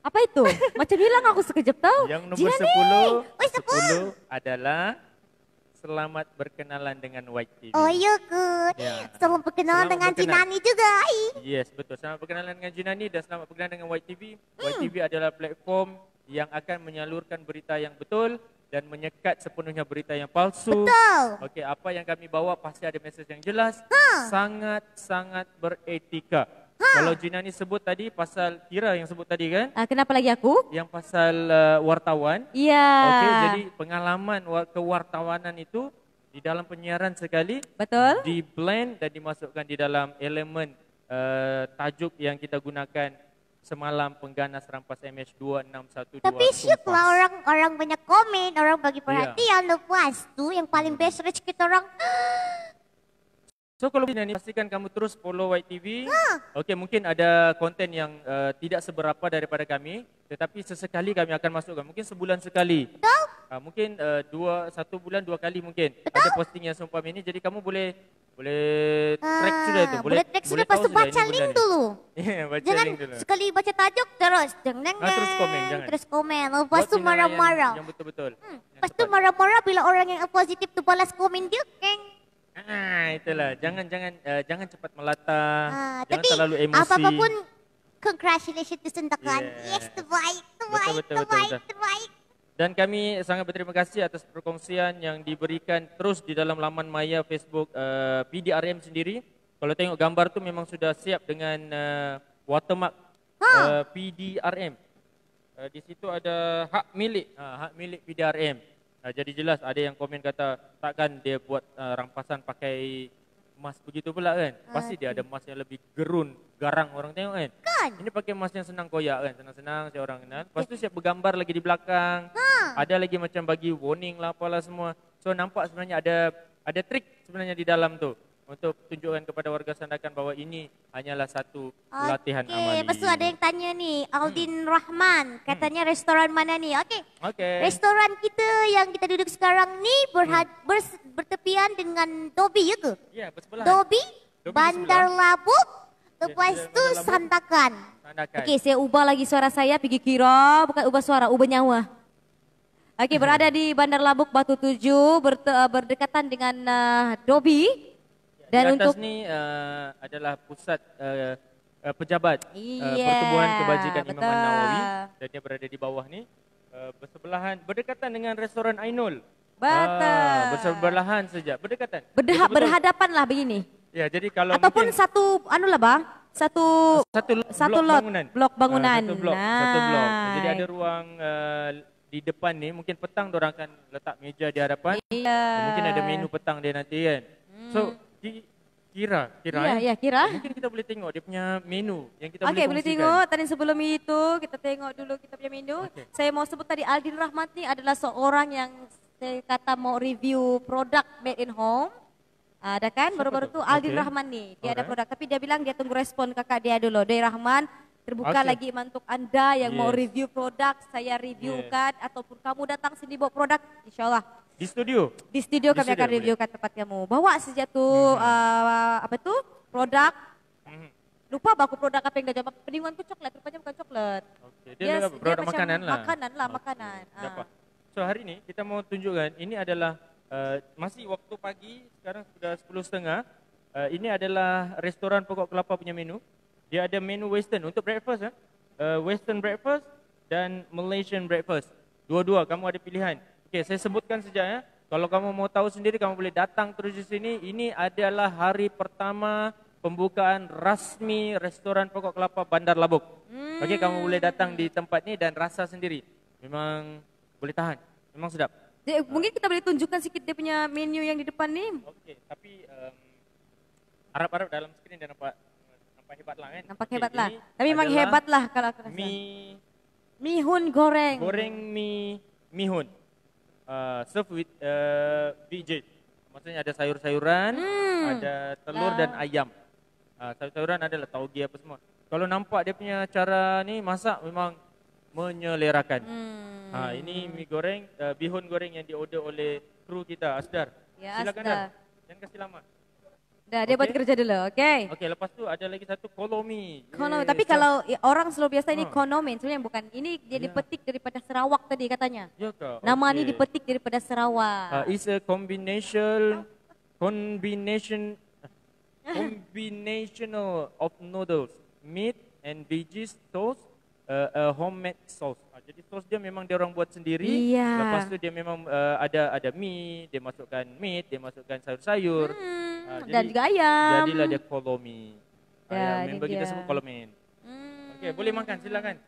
Apa itu? Macam hilang aku sekejap tahu.
Yang nombor 10 adalah selamat berkenalan dengan White TV.
Oh ya ke? Selamat berkenalan dengan Jinani juga.
Yes, betul. Selamat berkenalan dengan Jinani dan selamat berkenalan dengan White TV. White TV adalah platform yang akan menyalurkan berita yang betul dan menyekat sepenuhnya berita yang palsu.
Betul.
Okey, apa yang kami bawa pasti ada mesej yang jelas. Sangat-sangat beretika. Kalau Jinani sebut tadi pasal Kira yang sebut tadi kan?
Kenapa lagi aku?
Yang pasal wartawan.
Ya.
Okey, jadi pengalaman kewartawanan itu di dalam penyiaran sekali.
Betul.
Di blend dan dimasukkan di dalam elemen tajuk yang kita gunakan semalam, pengganas rampas MH26122.
Tapi syuklah orang banyak komen, orang bagi perhatian. Lepas tu yang paling best reach kita orang.
So kalau ini pastikan kamu terus follow White TV. Okey, mungkin ada konten yang tidak seberapa daripada kami, tetapi sesekali kami akan masukkan. Mungkin sebulan sekali.
Betul.
Mungkin 1 bulan 2 kali mungkin. Ada posting yang seumpama ini, jadi kamu boleh track sudah itu.
Boleh track sudah, lepas tu baca link dulu.
Baca
jangan
link dulu.
Sekali baca tajuk terus.
Terus komen, jangan.
Terus komen. Lepas tu marah-marah.
Yang betul-betul.
Lepas tu marah-marah bila orang yang positif tu balas komen dia, keng.
Itulah. Jangan cepat melata. Jangan
tapi
terlalu emosi.
Apa-apa pun, congratulations to Sandakan. Yes, terbaik.
Dan kami sangat berterima kasih atas perkongsian yang diberikan terus di dalam laman maya Facebook PDRM sendiri. Kalau tengok gambar tu memang sudah siap dengan watermark PDRM. Di situ ada hak milik PDRM. Jadi jelas ada yang komen kata takkan dia buat rampasan pakai emas begitu pula kan. Pasti dia ada emas yang lebih gerun, garang orang tengok kan. Ini pakai emas yang senang koyak kan, senang-senang saya orang kenal. Lepas tu siap bergambar lagi di belakang. Ada lagi macam bagi warning lah apalah semua. So nampak sebenarnya ada trik sebenarnya di dalam tu. Untuk tunjukkan kepada warga Sandakan bahawa ini hanyalah satu latihan amali.
Lepas tu ada yang tanya ni, Aldin Rahman, katanya restoran mana ni? Okey. Restoran kita yang kita duduk sekarang ni bertepian dengan Dobi ya ke?
Ya, bersebelahan.
Dobi Bandar Labuk, lepas tu Sandakan.
Okey, saya ubah lagi suara saya, pergi kira, bukan ubah suara, ubah nyawa. Okey, berada di Bandar Labuk Batu Tujuh, berdekatan dengan Dobi.
Dan di atas ni adalah pusat pejabat Pertubuhan Kebajikan Imam An-Nawawi, dan dia berada di bawah ni bersebelahan, berdekatan dengan restoran Ainul.
Betul.
Bersebelahan saja, berdekatan.
Berhadapan lah begini.
Ya, jadi kalau
ataupun
mungkin
satu satu lot
bangunan.
Blok bangunan.
Satu blok. Jadi ada ruang di depan ni, mungkin petang diorang akan letak meja di hadapan. Mungkin ada menu petang dia nanti kan. So kira.
Mungkin
kita boleh tengok dia punya menu yang kita
boleh tengok. Tadi sebelum itu kita tengok dulu kita punya menu. Saya mau sebut tadi Aldin Rahmat ni adalah seorang yang saya kata mau review produk made in home. Ada kan baru-baru tu Aldin Rahman ni. Dia ada produk tapi dia bilang dia tunggu respon kakak dia dulu. Dari Rahman terbuka lagi untuk anda yang mau review produk, saya reviewkan ataupun kamu datang sini bawa produk, insyaAllah.
Di studio?
Di studio kami akan reviewkan tempat kamu. Bawa saja tu, produk. Lupa aku produk apa yang dah jawab. Peninguanku coklat, rupanya bukan coklat.
Dia produk makanan lah.
Makanan.
So hari ni kita mau tunjukkan, ini adalah masih waktu pagi, sekarang sudah 10.30. Ini adalah restoran Pokok Kelapa punya menu. Dia ada menu western untuk breakfast. Western breakfast dan Malaysian breakfast. Dua-dua kamu ada pilihan. Okey, saya sebutkan saja ya. Kalau kamu mau tahu sendiri, kamu boleh datang terus di sini. Ini adalah hari pertama pembukaan rasmi restoran Pokok Kelapa Bandar Labuk. Okey, kamu boleh datang di tempat ni dan rasa sendiri. Memang boleh tahan. Memang sedap.
Mungkin kita boleh tunjukkan sikit dia punya menu yang di depan ni.
Okey, tapi harap-harap dalam skrin dia nampak hebat lah kan.
Nampak hebat lah. Tapi memang hebat lah kalau aku rasa. Mihun goreng.
Goreng mihun. Serve with VJ. Maksudnya ada sayur-sayuran, ada telur dan ayam. Sayur-sayuran adalah tauge apa semua. Kalau nampak dia punya cara ni masak memang menyelerakan. Ini mi goreng, bihun goreng yang diorder oleh kru kita, Asdar.
Ya,
silakan
Asdar.
Jangan kasih lama.
Dah, dia buat kerja dulu, okey.
Okey, lepas tu ada lagi satu kolomi.
Tapi kalau orang selalu biasa ini konomi, sebenarnya bukan. Ini dia dipetik daripada Sarawak tadi katanya.
Ya ke?
Nama ni dipetik daripada Sarawak.
It's a combination of noodles, meat and veggies, toast, a homemade sauce. Jadi sos dia memang dia orang buat sendiri. Lepas tu dia memang ada mie, dia masukkan meat, dia masukkan sayur-sayur.
Dan juga ayam.
Jadilah dia kolomi. Member kita sebut kolomin. Okey, boleh makan, silakan.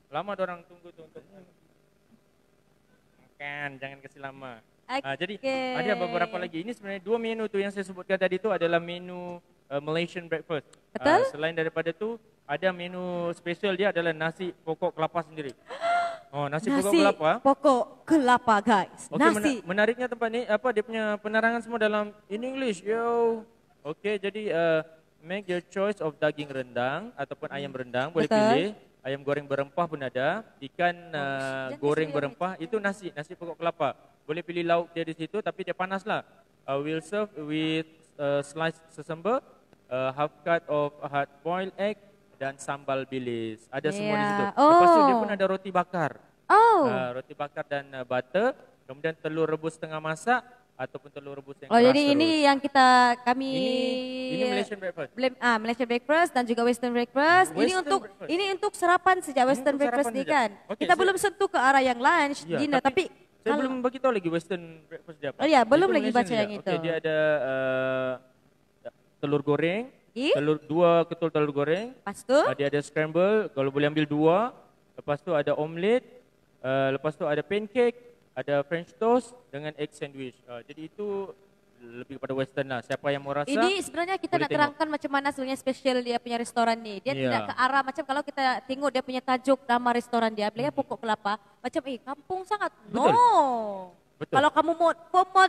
Lama orang tunggu tu untuk makan, jangan kasih lama. Jadi ada beberapa lagi. Ini sebenarnya dua menu tu yang saya sebutkan tadi tu adalah menu Malaysian breakfast.
Betul?
Selain daripada tu ada menu spesial dia adalah nasi pokok kelapa sendiri. Nasi
pokok kelapa guys.
Okay, menariknya tempat ni dia punya penerangan semua dalam in English. Okey, jadi make your choice of daging rendang ataupun ayam rendang, boleh pilih. Ayam goreng berempah pun ada, ikan goreng berempah, itu nasi pokok kelapa. Boleh pilih lauk dia di situ tapi dia panaslah. We'll serve with sliced sesamba, half cut of hard boiled egg dan sambal bilis. Ada semua di situ. Lepas tu dia pun ada roti bakar. Roti bakar dan butter. Kemudian telur rebus setengah masak ataupun telur rebus yang keras.
Jadi ini yang kami
ini Malaysian breakfast.
Malaysian breakfast dan juga Western breakfast. Ini untuk sarapan saja Western breakfast ni kan. Kita belum sentuh ke arah yang lunch, dinner tapi
saya belum bagi tahu lagi Western breakfast dia apa.
Belum lagi baca yang itu.
Okey, dia ada telur goreng. Dua ketul telur goreng.
Lepas tu?
Dia ada scramble, kalau boleh ambil 2. Lepas tu ada omelet. Lepas tu ada pancake. ada French toast dengan egg sandwich. Jadi itu lebih kepada western lah. Siapa yang mau rasa?
Ini sebenarnya kita nak terangkan macam mana sebenarnya special dia punya restoran ni. Dia tidak ke arah macam kalau kita tengok dia punya tajuk nama restoran dia, apalagi pokok kelapa, macam kampung sangat.
Betul.
No.
Betul.
Kalau kamu mau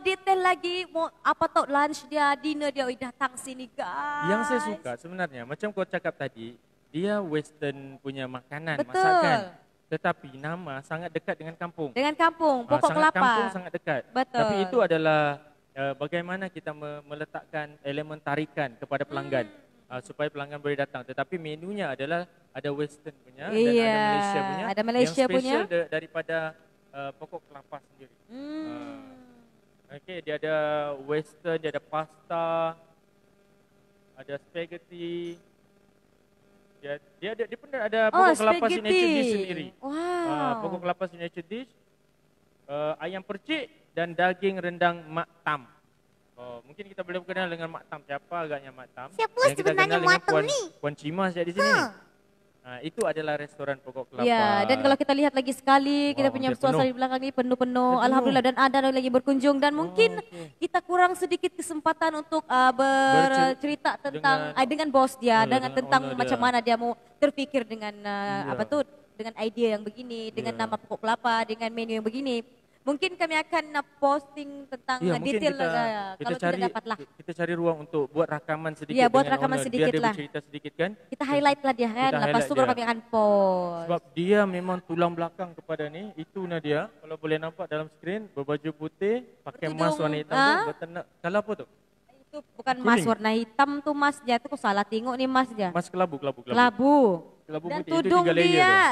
detail lagi, mau apa tau lunch dia, dinner dia, datang sini guys.
Yang saya suka sebenarnya macam kau cakap tadi, dia western punya makanan,
betul.
Masakan. Tetapi nama sangat dekat dengan kampung.
Dengan kampung, pokok
sangat
kelapa.
Kampung sangat dekat.
Betul.
Tapi itu adalah bagaimana kita meletakkan elemen tarikan kepada pelanggan supaya pelanggan boleh datang. Tetapi menunya adalah ada western punya dan ada Malaysia punya.
Ada Malaysia
yang special
punya
daripada pokok kelapa sendiri. Okey, dia ada western, dia ada pasta, ada spaghetti. Dia pun ada pokok kelapa signature dish sendiri.
Wow.
Pokok kelapa signature dish, ayam percik dan daging rendang Mak Tam. Mungkin kita boleh kenal dengan Mak Tam. Siapa agaknya Mak Tam?
Siapa sebenarnya Mak Tam ni?
Puan Cima di sini. Itu adalah restoran pokok kelapa.
Ya, dan kalau kita lihat lagi sekali, kita punya suasana di belakang ni penuh-penuh. Alhamdulillah, dan ada lagi berkunjung. Dan mungkin kita kurang sedikit kesempatan untuk bercerita tentang dengan bos dia, tentang macam mana dia mau terfikir dengan dengan idea yang begini, dengan nama pokok kelapa, dengan menu yang begini. Mungkin kami akan posting tentang detail kalau tidak dapat lah.
Kita cari ruang untuk buat rakaman sedikit.
Ya, buat rakaman sedikit
dia
lah.
Bercerita sedikit kan.
Kita highlight lah dia kan. Lepas tu baru kami akan post.
Sebab dia memang tulang belakang kepada ni. Itu Nadia. Kalau boleh nampak dalam skrin, berbaju putih, pakai mask warna hitam tu, berternak. Kalau apa tu?
Itu bukan emas warna hitam tu masnya. Itu kok salah tengok ni mas dia.
Mas kelabu.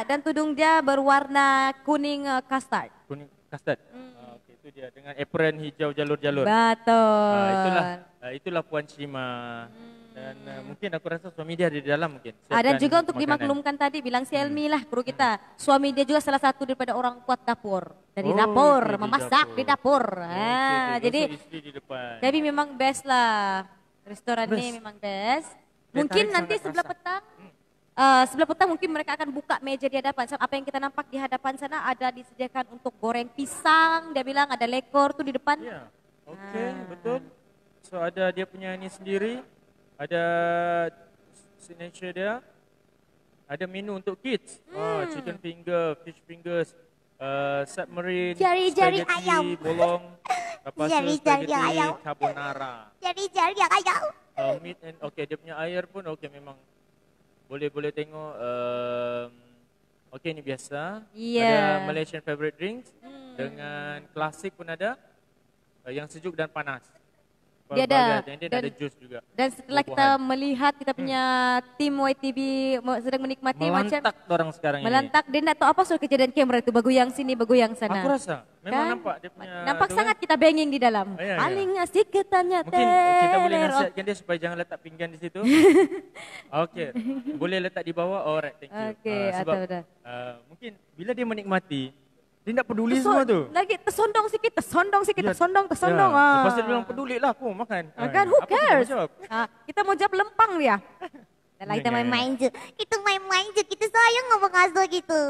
Dan tudung dia berwarna kuning custard.
Kuning custard. Okay, itu dia dengan apron hijau jalur-jalur.
Betul.
Itulah Puan Cima. Dan mungkin aku rasa suami dia ada di dalam mungkin.
Dan juga untuk dimaklumkan tadi bilang si Elmi lah guru kita. Suami dia juga salah satu daripada orang kuat dapur. Dari dapur, memasak di dapur. Jadi jadi memang best lah. Restoran ni memang best. Mungkin nanti sebelah petang mungkin mereka akan buka meja di hadapan. Apa yang kita nampak di hadapan sana ada disediakan untuk goreng pisang. Dia bilang ada lekor tu di depan.
Ya, betul. So ada dia punya ini sendiri. Ada signature dia. Ada menu untuk kids. Chicken finger, fish fingers, submarine,
jari-jari ayam,
bolong,
jari-jari ayam,
carbonara.
Jari-jari ayam.
Meat and dia punya air pun memang. Boleh tengok. Ni biasa. Ada Malaysian favorite drinks. Dengan klasik pun ada. Yang sejuk dan panas.
Dia ada.
Dan ada jus juga.
Dan setelah kita melihat kita punya tim YTV sedang menikmati
melantak orang sekarang ini.
Melantak. Dia nak tahu apa soal kejadian kamera itu. Bergoyang sini, bergoyang sana.
Aku rasa. Memang nampak dia punya.
Nampak sangat kita banging di dalam. Paling asik katanya.
Mungkin kita boleh nasihatkan dia supaya jangan letak pinggan di situ. Boleh letak di bawah. Alright, thank you. Sebab mungkin bila dia menikmati, dia tak peduli semua tu.
Lagi tersondong sikit. Tersondong.
Lepas dia bilang peduli lah aku makan.
Kan, who cares? Kita mau jawab lempang dia.
Kita main-main je. Kita sayang sama kasut gitu.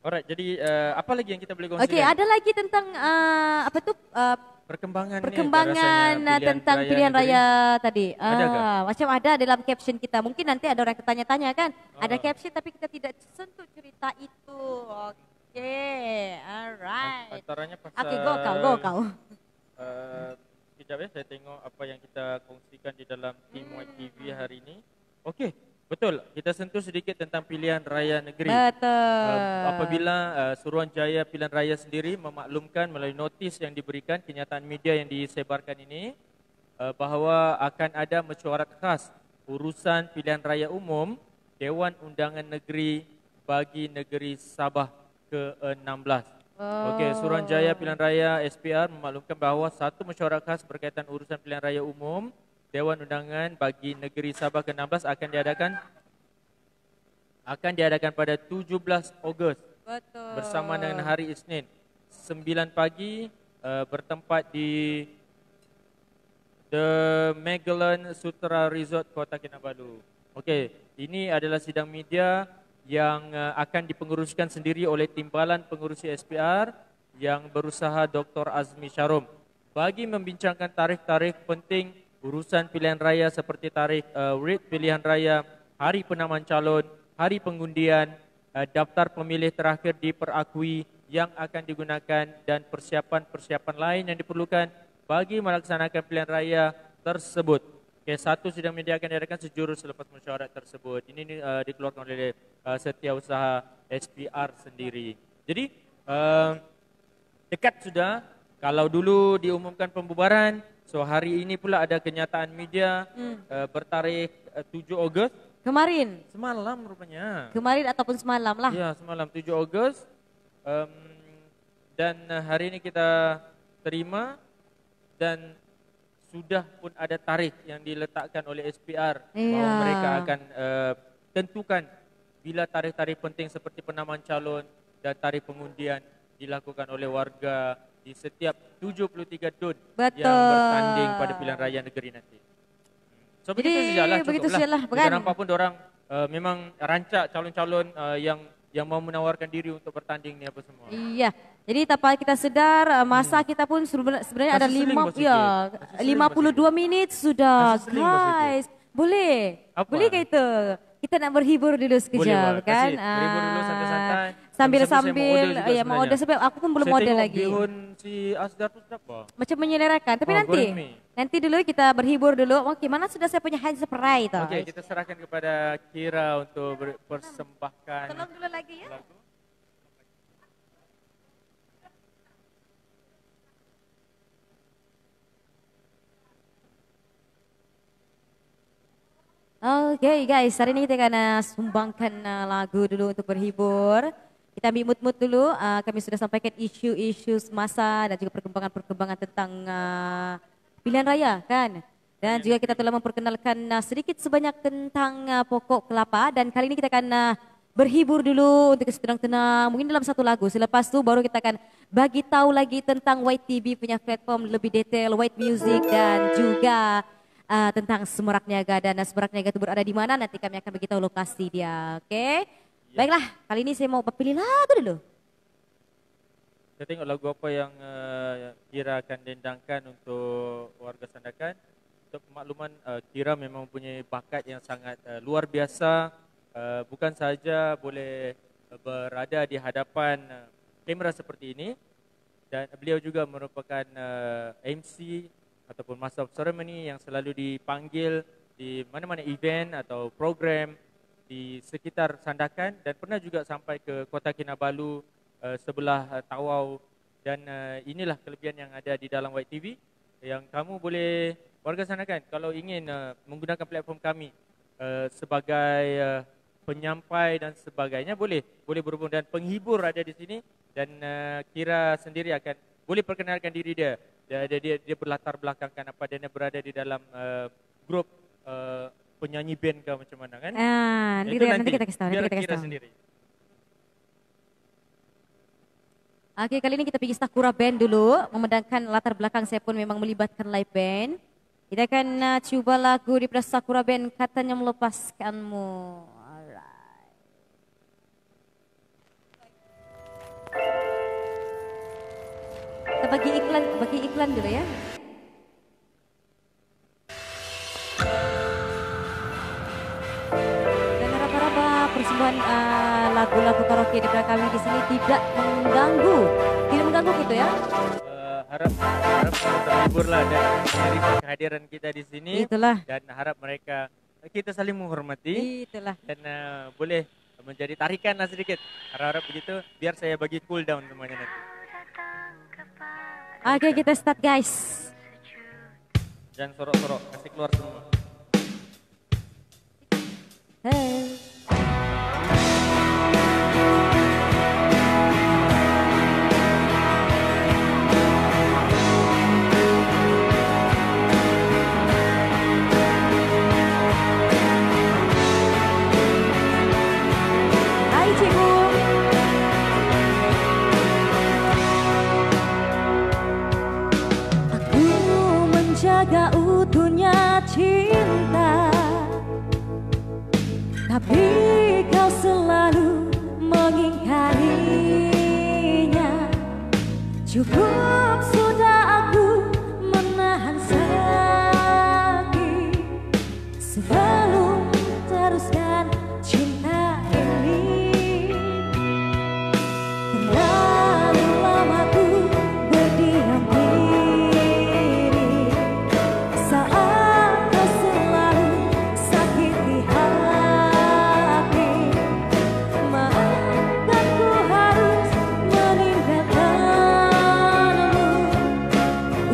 Alright, jadi apa lagi yang kita boleh kongsikan?
Ada lagi tentang
perkembangan
tentang pilihan raya tadi. Macam ada dalam caption kita. Mungkin nanti ada orang tanya-tanya kan. Ada caption tapi kita tidak sentuh cerita itu. Alright.
Antaranya pasal
go kau.
Sekejap saya tengok apa yang kita kongsikan di dalam Team YTV hari ini. Betul. Kita sentuh sedikit tentang pilihan raya negeri.
Betul.
Apabila Suruhanjaya Pilihan Raya sendiri memaklumkan melalui notis yang diberikan kenyataan media yang disebarkan ini bahawa akan ada mesyuarat khas urusan pilihan raya umum Dewan Undangan Negeri bagi Negeri Sabah ke-16. Suruhanjaya Pilihan Raya SPR memaklumkan bahawa satu mesyuarat khas berkaitan urusan pilihan raya umum Dewan Undangan bagi Negeri Sabah ke-16 akan diadakan pada 17 Ogos.
Betul.
Bersama dengan hari Isnin 9 pagi bertempat di The Magellan Sutra Resort Kota Kinabalu. Ini adalah sidang media yang akan dipenguruskan sendiri oleh Timbalan Pengurusi SPR yang berusaha Dr. Azmi Syarom bagi membincangkan tarikh-tarikh penting urusan pilihan raya seperti tarikh writ pilihan raya, hari penamaan calon, hari pengundian, daftar pemilih terakhir diperakui yang akan digunakan dan persiapan-persiapan lain yang diperlukan bagi melaksanakan pilihan raya tersebut. Kes 1 sedang menyediakan diadakan sejurus selepas mesyuarat tersebut. Ini dikeluarkan oleh Setiausaha SPR sendiri. Jadi dekat sudah. Kalau dulu diumumkan pembubaran, so hari ini pula ada kenyataan media bertarikh 7 Ogos.
Kemarin?
Semalam rupanya.
Kemarin ataupun semalam lah.
Ya, semalam 7 Ogos. Dan hari ini kita terima dan sudah pun ada tarikh yang diletakkan oleh SPR bahawa mereka akan tentukan bila tarikh-tarikh penting seperti penamaan calon dan tarikh pengundian dilakukan oleh warga di setiap 73 DUN yang bertanding pada pilihan raya negeri nanti. So begitu sajalah, cukuplah. Kita nampak pun diorang memang rancak calon-calon yang mau menawarkan diri untuk bertanding ni apa semua.
Iya. Jadi tanpa kita sedar masa kita pun sebenarnya ada 52 minit sudah, guys. Boleh. Boleh ke itu? Kita nak berhibur dulu sekejap, kan?
Berhibur dulu santai-santai.
Sambil ya mau order sebab aku pun belum order lagi.
Saya tengok bihun si Asdar tu sedap apa?
Macam menyelerakan. Tapi nanti dulu kita berhibur dulu. Okey, mana sudah saya punya hand spray tu?
Okey, kita serahkan kepada Kira untuk persembahkan.
Tolong dulu lagi ya. Lagu. Okay guys, hari ini kita akan sumbangkan lagu dulu untuk berhibur. Kita ambil mood-mood dulu, kami sudah sampaikan isu-isu semasa dan juga perkembangan-perkembangan tentang pilihan raya kan. Dan juga kita telah memperkenalkan sedikit sebanyak tentang pokok kelapa dan kali ini kita akan berhibur dulu untuk tenang-tenang, mungkin dalam satu lagu. Selepas tu baru kita akan bagi tahu lagi tentang White TV punya platform lebih detail, White Music dan juga tentang Semerak Niaga dan Semerak Niaga itu berada di mana nanti kami akan beritahu lokasi dia. Okey. Ya. Baiklah, kali ini saya mau pilih lagu dulu.
Kita tengok lagu apa yang Kira akan dendangkan untuk warga Sandakan. Untuk pemakluman, Kira memang mempunyai bakat yang sangat luar biasa. Bukan sahaja boleh berada di hadapan kamera seperti ini dan beliau juga merupakan MC ataupun Master of Ceremony yang selalu dipanggil di mana-mana event atau program di sekitar Sandakan dan pernah juga sampai ke Kota Kinabalu sebelah Tawau dan inilah kelebihan yang ada di dalam White TV yang kamu boleh warga Sandakan kalau ingin menggunakan platform kami sebagai penyampai dan sebagainya boleh berhubung dan penghibur ada di sini dan Kira sendiri akan boleh perkenalkan diri dia. Dia berlatar belakangkan apa dia berada di dalam grup penyanyi band ke macam mana kan?
Nanti kita kasih tahu.
Biar Kira sendiri.
Okey, kali ini kita pergi Sakura Band dulu. Memandangkan latar belakang saya pun memang melibatkan live band. Kita akan cuba lagu di Sakura Band, Katanya Melepaskanmu. Kita bagi iklan dulu ya. Dan raba-raba persembahan lagu-lagu karaoke di belakang kami di sini tidak mengganggu gitu ya.
Harap terhiburlah dan menerima kehadiran kita di sini.
Itulah.
Dan harap mereka kita saling menghormati.
Itulah.
Dan boleh menjadi tarikan lah sedikit. Harap begitu biar saya bagi cool down semuanya nanti.
Oke, kita start guys.
Jangan sorok-sorok, kasih keluar semua.
Hey. Hai cikgu. Jaga utuhnya cinta, tapi kau selalu mengingkarinya. Cukup sudah aku menahan sakit sebelum teruskan cinta ini. Terlalu lama ku berdiam diri saat kau selalu sakiti hati. Maafkan ku harus meninggalkanmu,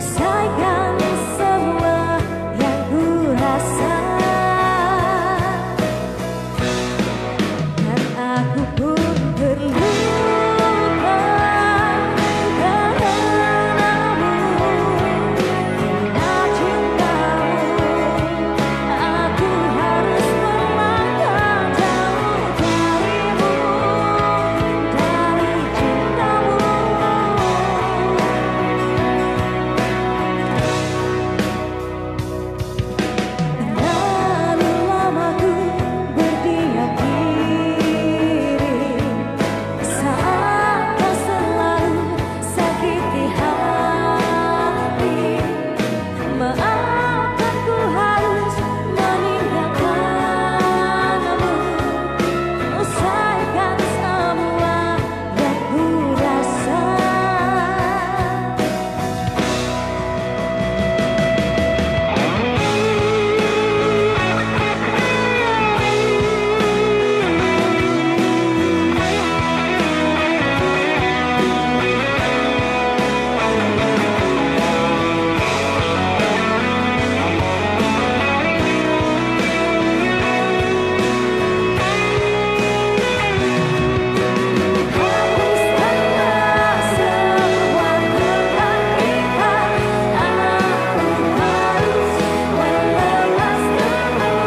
usaikan semua yang ku rasa. Dan aku pun terluka karenamu, karena cintamu. Aku harus melangkah jauh darimu, dari cintamu. Terlalu lama ku berdiam diri saat kau selalu sakiti hati. Maafkan ku harus meninggalkanmu, usaikan semua yang ku rasa. Hapuskanlah semua tentang kita. Aku harus melepaskanmu,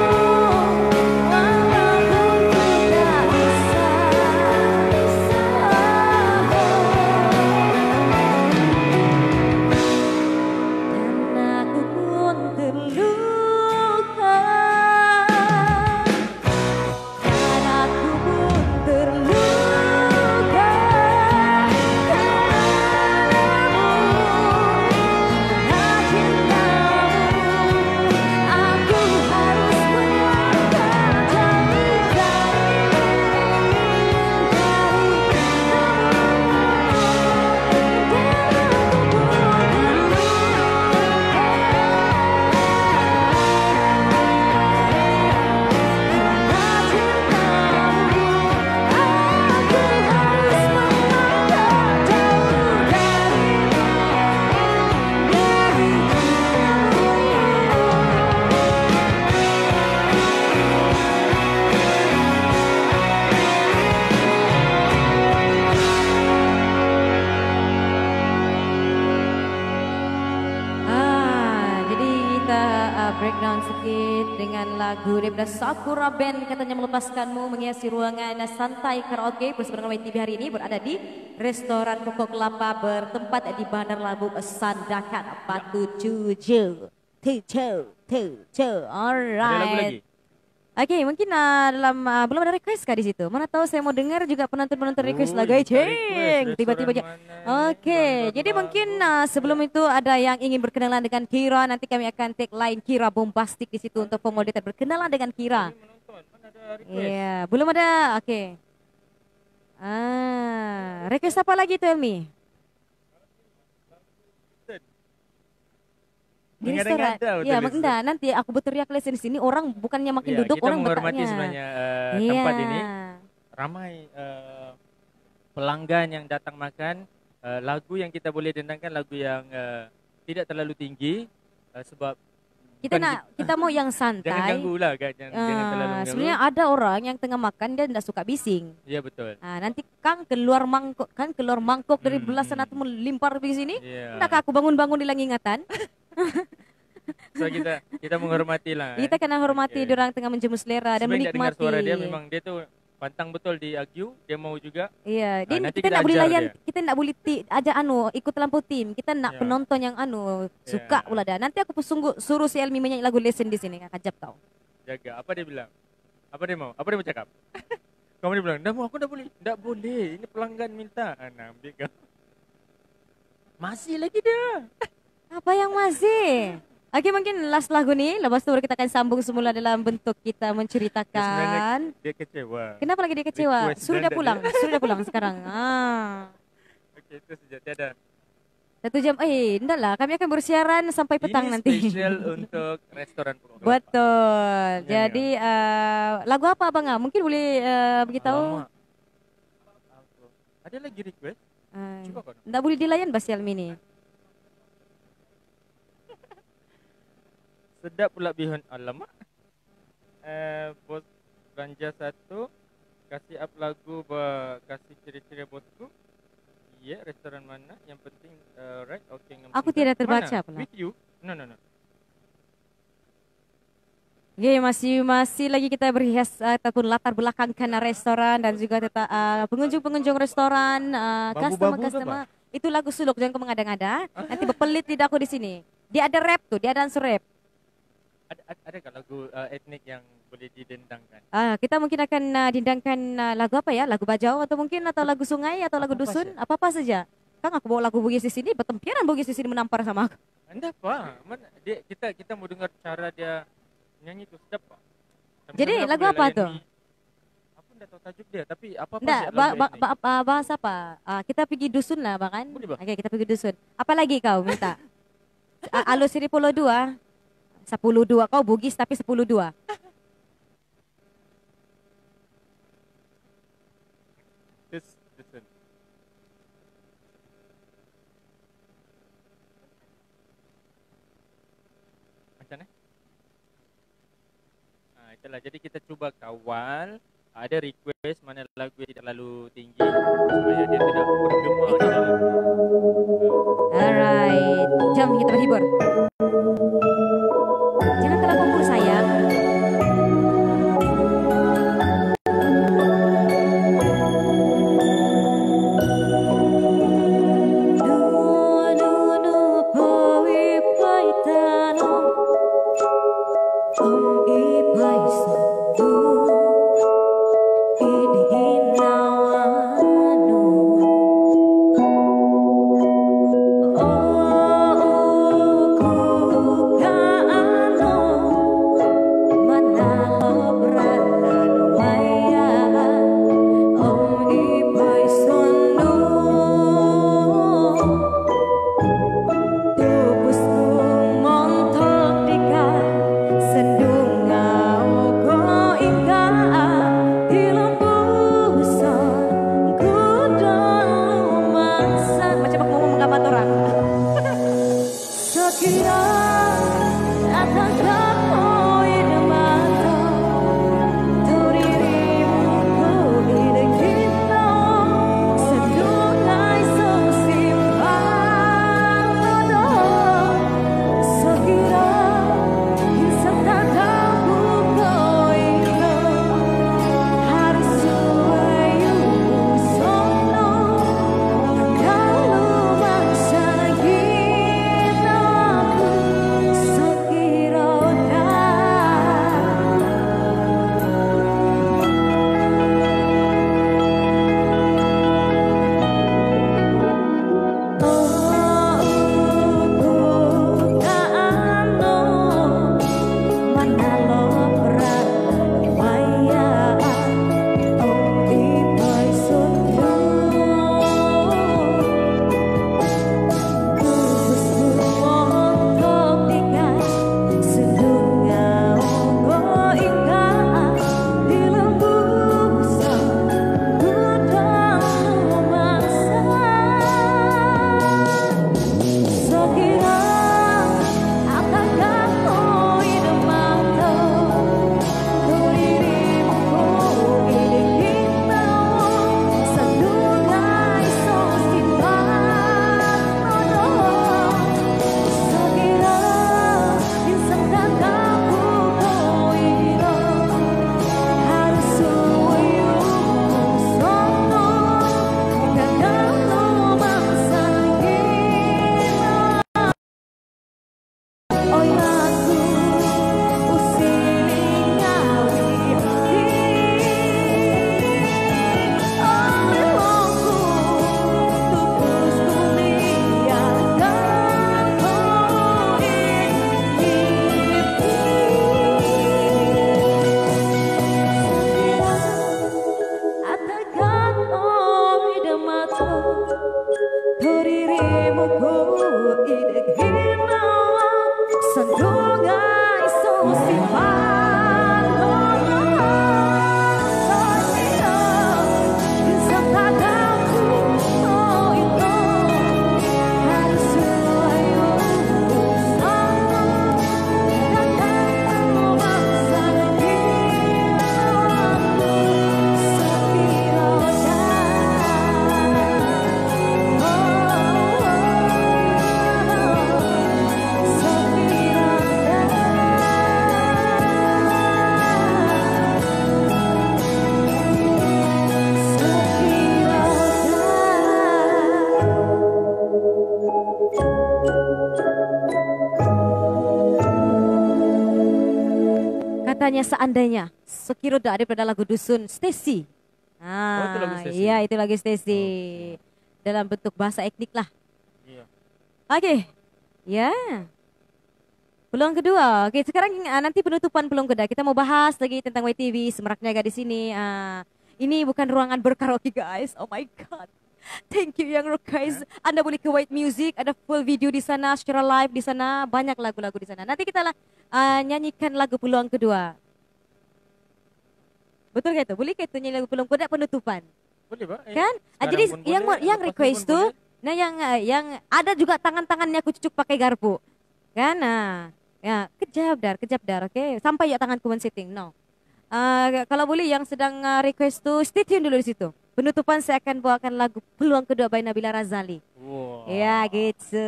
walaupun tidak bisa. Dan aku pun terluka. Dan aku pun terluka karenamu, karena cintamu. Aku harus melangkah jauh jadi kita breakdown sedikit dengan lagu daripada Sakura Band, katanya melepaskanmu, menghiasi ruangan santai karaoke bersama dengan YTB hari ini berada di Restoran Koko Kelapa bertempat di Bandar Labu Sandakan 477.
Ada lagu lagi?
Oke, mungkin dalam belum ada request kah di situ? Mana tahu saya mau dengar juga penonton request lagu Ceng. Tiba-tiba aja. Oke, jadi mungkin sebelum itu ada yang ingin berkenalan dengan Kira, nanti kami akan take line Kira bombastik di situ untuk pemoderator berkenalan dengan Kira. Iya, belum ada. Oke. Request apa lagi tuh Elmi? Di restoran. Iya, enggak. Nanti aku berteriak les di sini, orang bukannya makin duduk, orang bertanya.
Kita menghormati sebenarnya tempat ini. Ramai pelanggan yang datang makan. Lagu yang kita boleh dendangkan lagu yang tidak terlalu tinggi sebab
kita mau yang santai.
Jangan ganggu lah, jangan terlalu ganggu.
Sebenarnya ada orang yang tengah makan dia tidak suka bising.
Iya betul.
Nanti keluar mangkok dari belasan atau melimpar di sini. Hendak aku bangun-bangun hilang ingatan.
So kita menghormati lah.
Kita kena hormati orang tengah menjemu selera dan menikmati.
Dengar suara dia memang dia tuh pantang betul di Agyu, dia mau juga.
Iya, kita nak boleh layan, kita nak boleh aja ikut lampu tim. Kita nak penonton yang suka pula dah. Nanti aku suruh si Elmi menyanyi lagu Listen di sini, kajap tau.
Jaga, apa dia bilang? Apa dia mau? Apa dia mau cakap? Kamu dia bilang, dah mau aku dah boleh. Tak boleh, ini pelanggan minta. Nah, ambil kau. Masih lagi dia.
Apa yang masih? Okey, mungkin last lagu ni. Lepas tu kita akan sambung semula dalam bentuk kita menceritakan.
Dia kecewa.
Kenapa lagi dia kecewa? Suruh dia pulang. Suruh dia pulang sekarang.
Okey, itu saja. Tiada.
1 jam. Enggak lah. Kami akan bersiaran sampai petang nanti.
Ini spesial untuk restoran Pokok Kelapa.
Betul. Jadi lagu apa abang? Mungkin boleh beritahu.
Ada lagi request? Cuba kau.
Tak boleh dilayan Basial Mini.
Sedap pula bihun. Alamak. Bos Ranja 1. Kasih up lagu kasih ciri-ciri bosku. Ya, restoran mana? Yang penting right. Okay,
aku tidak terbaca pula.
With you? No.
Okay, masih lagi kita berhias ataupun latar belakangkan restoran dan juga pengunjung restoran, customer. Itu lagu suluk, jangan kau mengada-ngada. Nanti berpelit lidahku di sini. Dia ada rap tuh, dia ada unsur rap.
Ada kan lagu etnik yang boleh didendangkan?
Kita mungkin akan dendangkan lagu apa ya? Lagu Bajau atau lagu Sungai atau lagu Dusun, apa-apa saja. Kan aku bawa lagu Bugis di sini, bertempiran Bugis di sini menampar sama aku.
Anda apa? Kita mau dengar cara dia nyanyi tu sedap pak.
Jadi lagu apa tu?
Aku tidak tahu tajuk dia, tapi apa
bahasa apa? Kita pergi dusun lah, bahkan. Okey, kita pergi dusun. Apa lagi kau minta? Alus Siri Pulau 2. 10-2 kau Bugis tapi 10-2.
Dusun. Macam ni? Itulah, jadi kita cuba kawal. Ada request mana lagu yang tidak terlalu tinggi supaya dia tidak bergema di dalam.
Alright, jom kita berhibur. Jangan terlalu kumpul sayang. Oh, Katanya seandainya Sekiroda daripada lagu Dusun Stacy.
Itu lagu Stacy.
Iya, itu lagu Stacy. Dalam bentuk bahasa etnik lah.
Iya.
Oke. Ya. Peluang kedua. Oke, sekarang nanti penutupan peluang kedua. Kita mau bahas lagi tentang YTV Semerak Niaga di sini. Ini bukan ruangan berkaraoke guys. Oh my god. Thank you yang guys. Anda boleh ke White Music, ada full video di sana, secara live di sana, banyak lagu-lagu di sana. Nanti kita nyanyikan lagu peluang kedua. Betul gak itu? Boleh ke itu nyanyi lagu peluang kedua penutupan?
Boleh, Pak.
Kan? Jadi yang request tuh, nah yang ada juga tangan-tangannya aku cucuk pakai garpu. Kan? Ya, kejap dar, oke. Sampai ya tanganku men-setting. No. Kalau boleh yang sedang request tuh stay tune dulu di situ. Penutupan saya akan bawakan lagu Peluang Kedua by Nabila Razali.
Wow.
Ya gitu.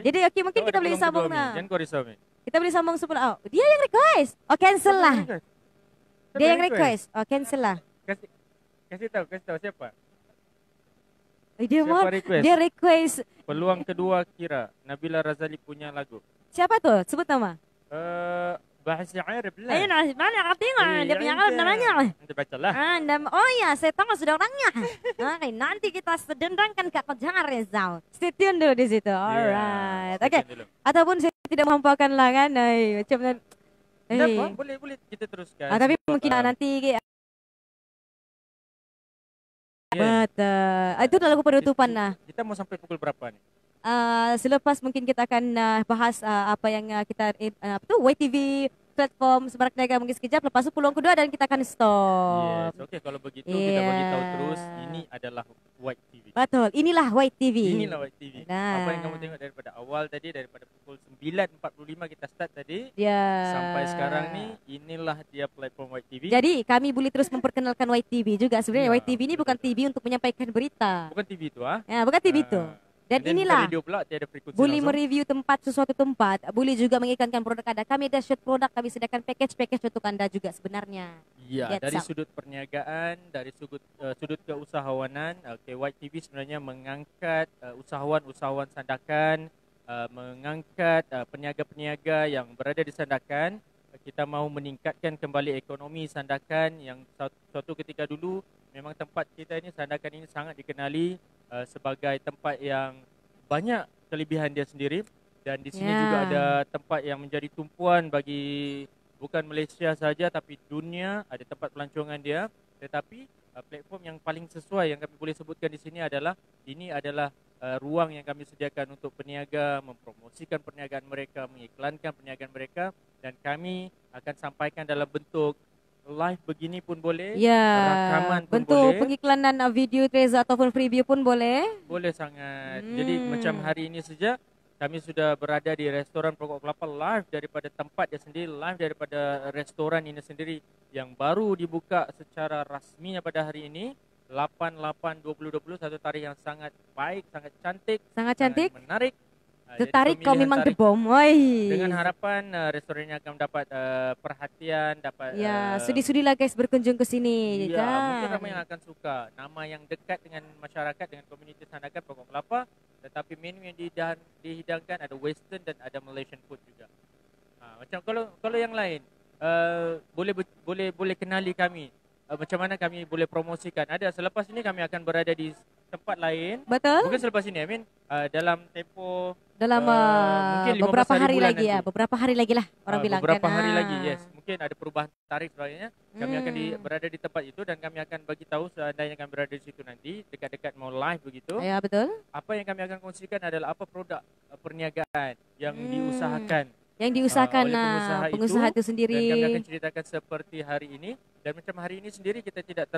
Jadi oke, mungkin kita boleh sambung
Jangan kau risau.
Kita boleh sambung sebelum. Oh, dia yang request. Oh, cancel lah. Dia yang request. Oh, cancel lah.
Kasih tahu siapa?
Dia request.
Peluang Kedua Kira Nabila Razali punya lagu.
Siapa tuh? Sebut nama.
Bahasa Arab lah.
Ayo, mana tengok dia punya Arab namanya.
Nanti bacalah.
Oh ya, saya tahu sudah orangnya. Oke, nanti kita sedendangkan ke Jangan Rezal. Stay tune dulu di situ. Alright. Oke. Ataupun saya tidak menghafalkan lah kan. Macam
boleh kita teruskan.
Tapi mungkin nanti betul. Itu adalah lagu penutupan lah.
Kita mau sampai pukul berapa nih?
Selepas mungkin kita akan bahas apa yang kita YTV platform Semerak Niaga mungkin sekejap, lepas itu peluang kedua dan kita akan stop.
Yes, oke, kalau begitu kita bagi tahu terus ini adalah White TV.
Betul, inilah White TV.
Inilah White TV. Apa yang kamu tengok daripada awal tadi, daripada pukul 9.45 kita start tadi sampai sekarang nih, inilah dia platform White TV.
Jadi kami boleh terus memperkenalkan White TV juga. Sebenarnya White TV ini bukan TV untuk menyampaikan berita.
Bukan TV itu
Ya, bukan TV itu. Dan inilah boleh mereview suatu tempat, boleh juga mengiklankan produk Anda. Kami ada shoot produk, kami sediakan package untuk Anda juga sebenarnya.
Iya, dari sudut perniagaan, dari sudut keusahawanan, White TV sebenarnya mengangkat usahawan sandakan, mengangkat peniaga-peniaga yang berada di sandakan. Kita mahu meningkatkan kembali ekonomi sandakan yang suatu ketika dulu memang tempat kita ini, sandakan ini sangat dikenali sebagai tempat yang banyak kelebihan dia sendiri, dan di sini juga ada tempat yang menjadi tumpuan bagi bukan Malaysia saja tapi dunia, ada tempat pelancongan dia. Tetapi platform yang paling sesuai yang kami boleh sebutkan di sini adalah ruang yang kami sediakan untuk peniaga mempromosikan perniagaan mereka, mengiklankan perniagaan mereka, dan kami akan sampaikan dalam bentuk live begini pun boleh, rakaman pun
bentuk
boleh,
pengiklanan video teaser ataupun preview pun boleh.
Boleh sangat. Jadi macam hari ini saja kami sudah berada di restoran Pokok Kelapa, live daripada tempat dia sendiri, live daripada restoran ini sendiri yang baru dibuka secara rasminya pada hari ini. 8/8/2020, satu tarikh yang sangat baik, sangat cantik,
sangat
menarik.
Tertarik kau memang the bomb.
Dengan harapan restoran ini akan dapat perhatian, dapat
sudi-sudilah guys berkunjung ke sini.
Mungkin ramai yang akan suka. Nama yang dekat dengan masyarakat, dengan komuniti sandakan Pokok Kelapa, tetapi menu yang dihidangkan ada western dan ada Malaysian food juga. Macam kalau yang lain boleh kenali kami. Macam mana kami boleh promosikan. Ada selepas ini kami akan berada di tempat lain.
Betul.
Mungkin selepas ini dalam tempo
mungkin beberapa hari lagi nanti. Beberapa hari lagi lah orang bilang.
Beberapa hari lagi, yes. Mungkin ada perubahan tarikh sebagainya. Kami akan berada di tempat itu dan kami akan bagi tahu seandainya kami berada di situ nanti, dekat-dekat mau live begitu.
Ya, betul.
Apa yang kami akan kongsikan adalah apa produk perniagaan yang diusahakan
yang diusahakan
oleh
pengusaha itu sendiri.
Dan kami akan ceritakan seperti hari ini. Dan macam hari ini sendiri kita tidak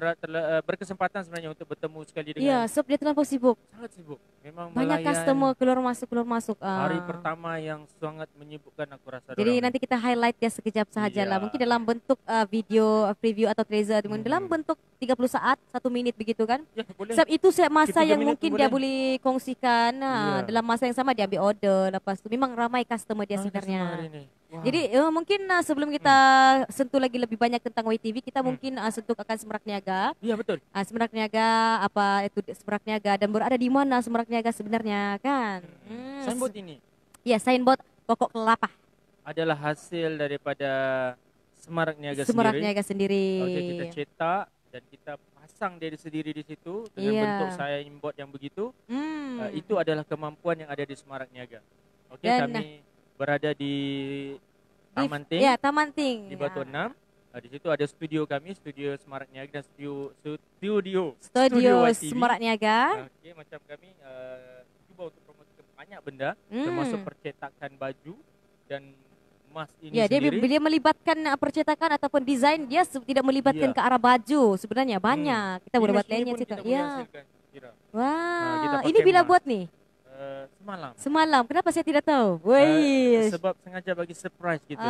berkesempatan sebenarnya untuk bertemu sekali dengan.
Ya, sebab dia terlalu sibuk.
Sangat sibuk. Memang
banyak customer keluar masuk.
Hari pertama yang sangat menyibukkan aku rasa.
Jadi nanti kita highlight dia sekejap sahajalah. Mungkin dalam bentuk video preview atau teaser, dalam bentuk 30 saat, 1 minit begitu kan.
Ya, boleh.
Sebab itu masa yang mungkin dia boleh kongsikan. Dalam masa yang sama dia ambil order. Lepas tu memang ramai customer dia sebenarnya. Wow. Jadi mungkin sebelum kita sentuh lagi lebih banyak tentang YTV, kita mungkin sentuh akan Semerak Niaga.
Iya betul.
Semerak Niaga, apa itu Semerak Niaga dan berada di mana Semerak Niaga sebenarnya kan?
Signboard ini.
Ya, signboard pokok kelapa.
Adalah hasil daripada Semerak Niaga
Semerak Niaga sendiri.
Okey, kita cetak dan kita pasang dia sendiri di situ dengan bentuk signboard yang begitu. Itu adalah kemampuan yang ada di Semerak Niaga. Okey, kami berada di Taman Ting.
Ya, Taman Ting.
Di Batu 6. Di situ ada studio kami, studio Semerak Niaga dan studio
Semerak Niaga.
Okey, macam kami cuba untuk promosikan banyak benda, termasuk percetakan baju dan emas ini sendiri.
Dia melibatkan percetakan ataupun desain, dia tidak melibatkan ke arah baju sebenarnya banyak. Kita boleh buat lainnya situ. Ya. Wah, ini bila buat nih? Semalam. Kenapa saya tidak tahu?
Sebab sengaja bagi surprise gitu.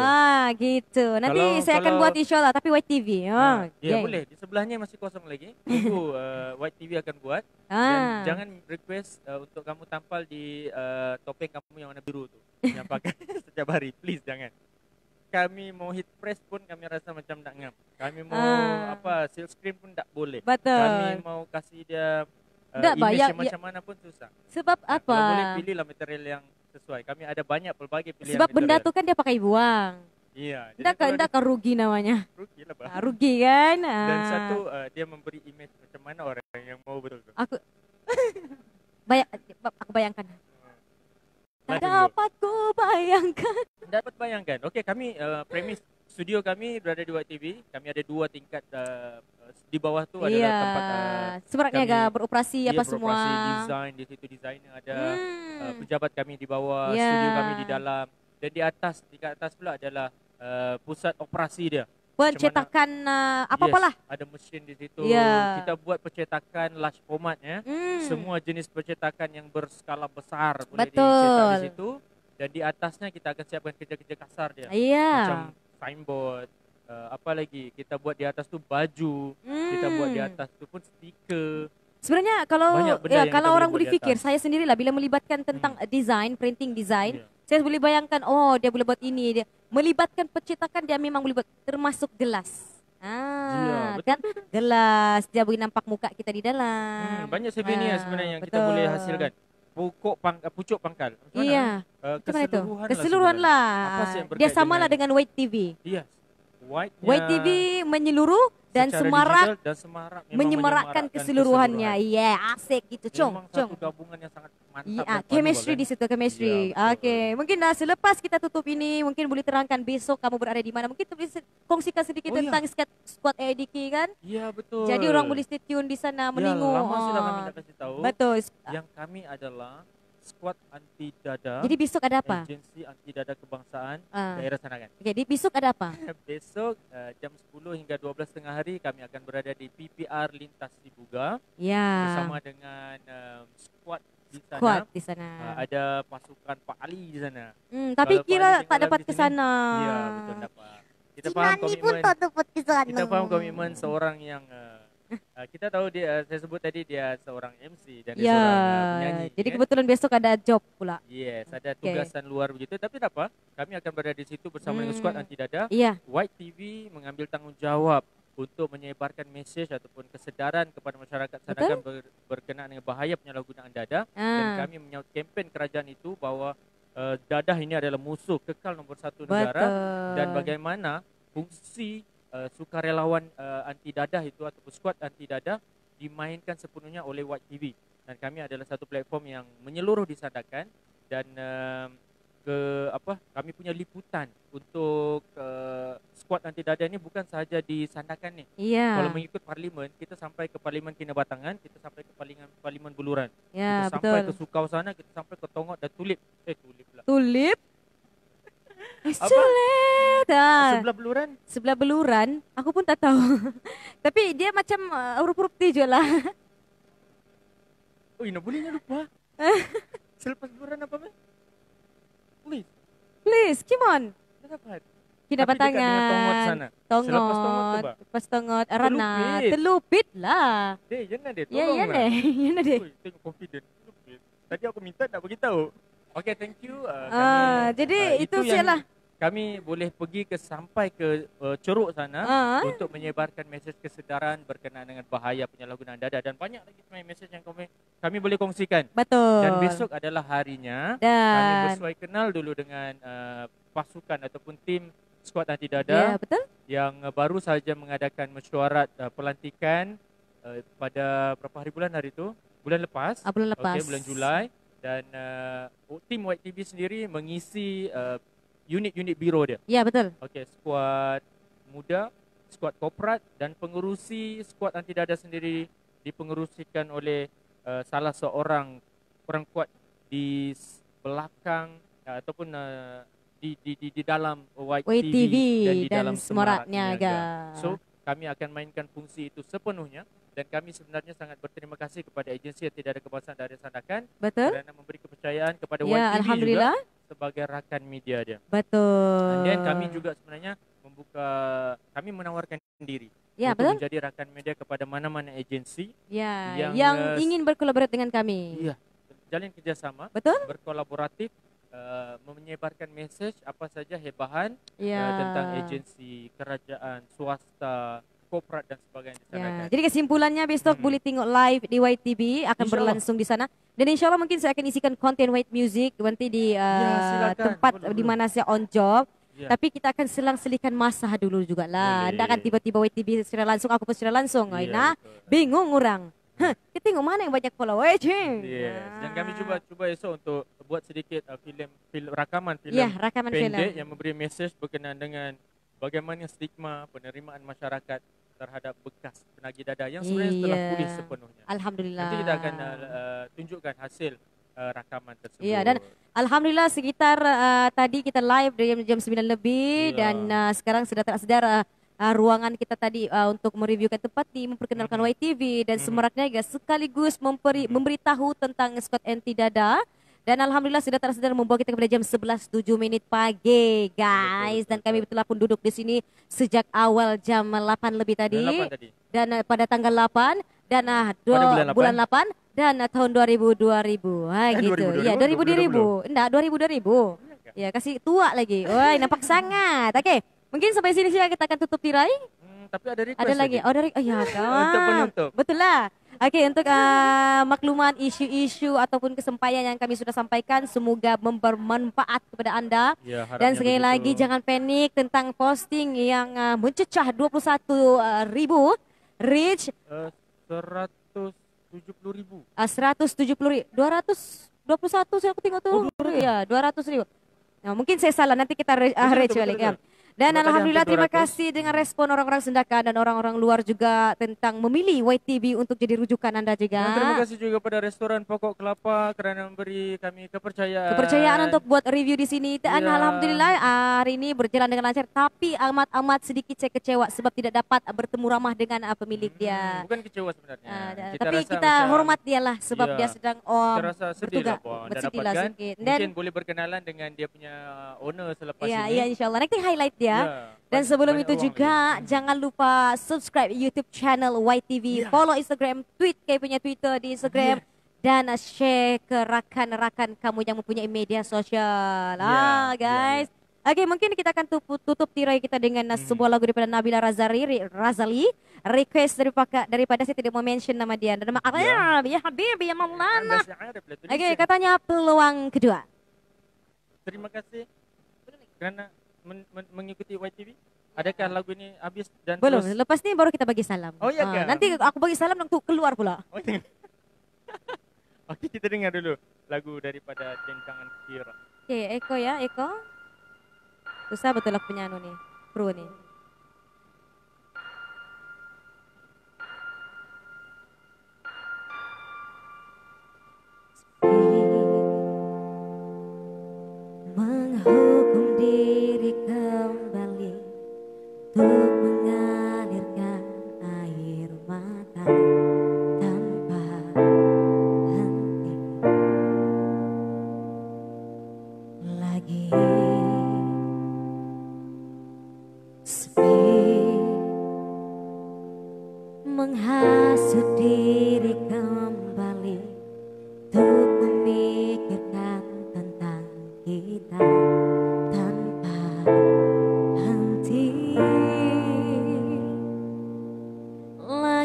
Gitu. Nanti saya akan buat insyaAllah. Tapi YTV.
Ya boleh. Di sebelahnya masih kosong lagi. Tunggu YTV akan buat. Dan jangan request untuk kamu tampal di topeng kamu yang warna biru tu. Yang pakai setiap hari. Please jangan. Kami mau hit press pun kami rasa macam tak ngam. Kami mau silk screen pun tak boleh.
Betul.
Kami mau kasih dia image macam mana pun susah.
Sebab apa?
Kalau boleh pilihlah material yang sesuai. Kami ada banyak pelbagai pilihan.
Sebab benda tu kan dia pakai buang.
Iya.
Tidak rugi namanya.
Rugi lah bah.
Rugi kan.
Dan satu dia memberi image macam mana orang yang mau betul tu.
Aku bayangkan. Dapat ku bayangkan.
Dapat bayangkan. Okey, kami premis studio kami berada di YTV. Kami ada 2 tingkat. Di bawah tu adalah tempat
Semerak Niaga beroperasi apa semua.
Desain di situ, desain yang ada pejabat kami di bawah, studio kami di dalam, dan di atas pula adalah pusat operasi dia.
Pencetakan apa-apalah.
Ada mesin di situ. Kita buat pencetakan large format ya. Semua jenis pencetakan yang berskala besar boleh dicetak di situ, dan di atasnya kita akan siapkan kerja-kerja kasar dia. Macam signboard. Apa lagi, kita buat di atas tu baju, kita buat di atas tu pun stiker.
Sebenarnya kalau orang boleh fikir, saya sendirilah bila melibatkan tentang design, printing design, saya boleh bayangkan dia boleh buat ini, dia melibatkan pencetakan, dia memang boleh buat termasuk gelas. Kan gelas dia boleh nampak muka kita di dalam.
Banyak souvenir sebenarnya yang kita boleh hasilkan. Pucuk pangkal.
Iya. Keseluruhan lah. Dia samalah dengan White TV.
Yes.
White TV menyeluruh dan Semarak menyemarakkan keseluruhannya. Asik gitu.
Memang satu gabungan yang sangat mantap.
Chemistry di situ, chemistry. Okey, mungkin selepas kita tutup ini, mungkin boleh terangkan besok kamu berada di mana. Mungkin bisa kongsikan sedikit tentang squad ADK kan?
Ya, betul.
Jadi orang boleh stay tune di sana menengok.
Lama sudah kami nak kasih tahu.
Betul.
Yang kami adalah Squad Anti Dada.
Jadi besok ada apa?
Agensi Anti Dada Kebangsaan daerah sana kan.
Jadi besok ada apa?
Besok jam 10 hingga 12.30 hari kami akan berada di PPR Lintas Sibuga. Bersama dengan squad di sana. Ada pasukan Pak Ali di sana.
Tapi kira tak dapat ke sana.
Ya, betul dapat. Kita faham komitmen. Kita faham komitmen seorang yang kita tahu dia, saya sebut tadi dia seorang MC dan dia seorang penyanyi.
Jadi kebetulan besok ada job pula.
Yes, ada tugasan luar begitu. Tapi tak apa, kami akan berada di situ bersama dengan Squad Anti Dada. White TV mengambil tanggungjawab untuk menyebarkan mesej ataupun kesedaran kepada masyarakat Sandakan berkenaan dengan bahaya penyalahgunaan dadah. Dan kami menyambut kempen kerajaan itu bahawa dadah ini adalah musuh kekal nombor 1 negara. Dan bagaimana fungsi sukarelawan anti dadah itu ataupun squad anti dadah dimainkan sepenuhnya oleh White TV. Dan kami adalah satu platform yang menyeluruh di Sandakan dan kami punya liputan untuk squad anti dadah ini bukan sahaja di Sandakan ni. Kalau mengikut parlimen, kita sampai ke Parlimen Kinabatangan, kita sampai ke Parlimen Buluran. Kita sampai ke Sukau sana, kita sampai ke Tongok dan Tulip. Tulip pula.
Tulip? It's too late.
Sebelah
beluran, aku pun tak tahu. Tapi dia macam huruf-huruf T je lah.
Oh, Ina bolehnya lupa. Selepas beluran apa, Mel?
Please, come on.
Tak dapat.
Kita dapat tangan.
Tongot.
Lepas tongot. Rana. Terlupit lah.
Jangan deh. Tolong lah.
Jangan deh.
Tengok confident. Tadi aku minta tak beritahu. Okay, thank you.
Jadi itu sialah.
Kami boleh pergi sampai ke Ceruk sana untuk menyebarkan mesej kesedaran berkenaan dengan bahaya penyalahgunaan dada dan banyak lagi mesej yang kami boleh kongsikan.
Betul.
Dan besok adalah harinya. Kami bersuai kenal dulu dengan pasukan ataupun tim skuad anti dada.
Ya, betul.
Yang baru saja mengadakan mesyuarat pelantikan pada berapa hari itu? Bulan lepas.
Bulan lepas.
Okay, bulan Julai. Dan tim White TV sendiri mengisi unit-unit biro dia.
Ya, betul.
Okey, skuad muda, skuad korporat dan pengurusi skuad anti dada sendiri dipengerusikan oleh salah seorang orang kuat di belakang ataupun di dalam White TV dan di dalam semaraknya. So, kami akan mainkan fungsi itu sepenuhnya. Dan kami sebenarnya sangat berterima kasih kepada agensi yang tidak ada kebangsaan dari Sandakan.
Betul.
Kerana memberi kepercayaan kepada White TV juga sebagai rakan media dia.
Betul.
Dan kami juga sebenarnya kami menawarkan diri untuk menjadi rakan media kepada mana-mana agensi
yang ingin berkolaborasi dengan kami.
Ya, jalin kerjasama.
Betul.
Berkolaboratif, menyebarkan mesej apa saja hebahan tentang agensi, kerajaan, swasta, korporat dan sebagainya.
Jadi kesimpulannya besok boleh tengok live di White TV akan berlangsung di sana. Dan insyaAllah mungkin saya akan isikan konten White Music nanti di tempat di mana saya on job. Tapi kita akan selang-selikan masa dulu jugalah. Anda akan tiba-tiba White TV secara langsung, aku pun secara langsung. Bingung orang. Kita tengok mana yang banyak follower.
Dan kami cuba esok untuk buat sedikit rakaman filem pendek yang memberi mesej berkenaan dengan bagaimana stigma penerimaan masyarakat terhadap bekas penagih dada yang sebenarnya telah pulih sepenuhnya.
Alhamdulillah.
Nanti kita akan tunjukkan hasil rakaman tersebut.
Ya, dan alhamdulillah sekitar tadi kita live dari jam 9 lebih dan sekarang sudah tersedia ruangan kita tadi untuk mereviewkan tempat ini, memperkenalkan White TV dan semaraknya juga sekaligus memberitahu tentang skuad anti dada. Dan alhamdulillah sudah tersedia membawa kita kepada jam 11.07 pagi, guys. Dan kami betul pun duduk di sini sejak awal jam 8 lebih tadi. Dan pada tanggal 8 dan bulan 8 dan tahun 2000 gitu. Ya, 2000. Enggak, 2000. Ya, kasih tua lagi. Wah, nampak sangat. Okey. Mungkin sampai sini saja kita akan tutup tirai.
Tapi ada request.
Ada lagi. Ya,
untuk penutup.
Betul lah. Okey, untuk makluman isu-isu ataupun kesampaian yang kami sudah sampaikan, semoga bermanfaat kepada anda. Dan sekali lagi jangan panik tentang posting yang mencecah 21,000 reach
170,000.
170,000. 221 saya aku tengok tu. Ya, 200,000. Nah, mungkin saya salah, nanti kita reach balik ya. Dan alhamdulillah terima kasih dengan respon orang-orang Sandakan dan orang-orang luar juga tentang memilih White TV untuk jadi rujukan anda juga.
Dan terima kasih juga pada restoran Pokok Kelapa kerana memberi kami kepercayaan.
Kepercayaan untuk buat review di sini. Dan alhamdulillah hari ini berjalan dengan lancar. Tapi amat sedikit saya kecewa sebab tidak dapat bertemu ramah dengan pemilik dia.
Bukan kecewa sebenarnya.
Tapi kita hormat dia lah sebab dia sedang
bertugas. Bersedih lah sedikit. Mungkin boleh berkenalan dengan dia punya owner selepas ini.
Ya, insyaAllah. Nanti highlight dia. Dan sebelum itu juga jangan lupa subscribe YouTube channel White TV, follow Instagram, tweet kayak punya Twitter di Instagram dan share ke rakan-rakan kamu yang mempunyai media sosial. Guys. Okey, mungkin kita akan tutup tirai kita dengan sebuah lagu daripada Nabila Razali. Request daripada saya tidak mau mention nama dia. Nama Arab, ya Habib, ya Maulana. Okey, katanya peluang kedua.
Terima kasih kerana mengikuti White TV. Adakah lagu ini habis dan
belum? Lepas ni baru kita bagi salam.
Oh ya kan?
Nanti aku bagi salam untuk keluar pula.
Okey, kita dengar dulu lagu daripada Tentangan Kira.
Okey, Eko ya, Eko. Susah betul aku punya ni, kru ni. Menghukum diri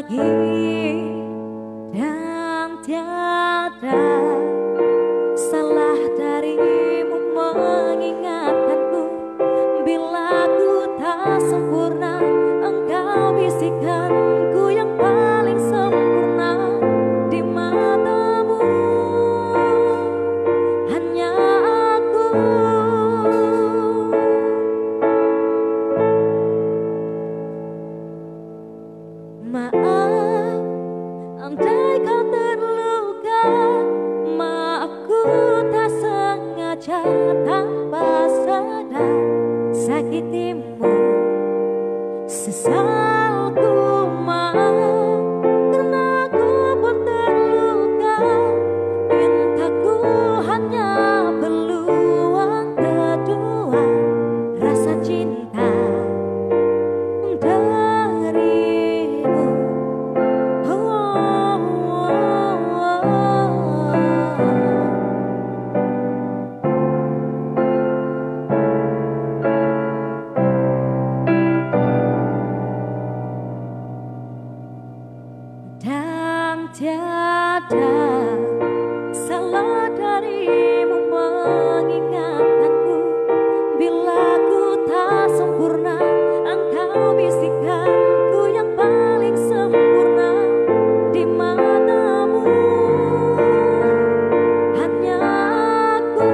lagi dan tiada salah darimu mengingatkanku bila ku tak sempurna. Engkau bisikanku yang paling sempurna di matamu. Hanya aku. Maaf, andai kau terluka. Maaf, ku tak sengaja tanpa sadar sakitimu. Sesalku maaf karena ku pun terluka. Pintaku hanya peluang kedua rasa cinta darimu. Dan tiada salah darimu mengingatkanku bila ku tak sempurna. Engkau bisikanku yang paling sempurna di matamu. Hanya aku.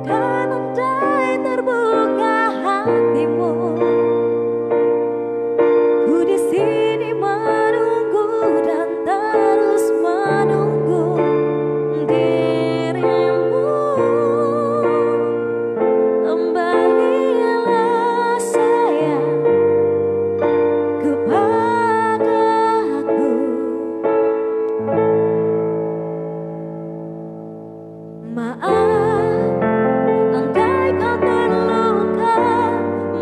Dan andai terbuka hatimu, ku di sini menunggu dan terus menunggu dirimu. Kembalilah sayang kepadaku. Maaf, andai kau terluka.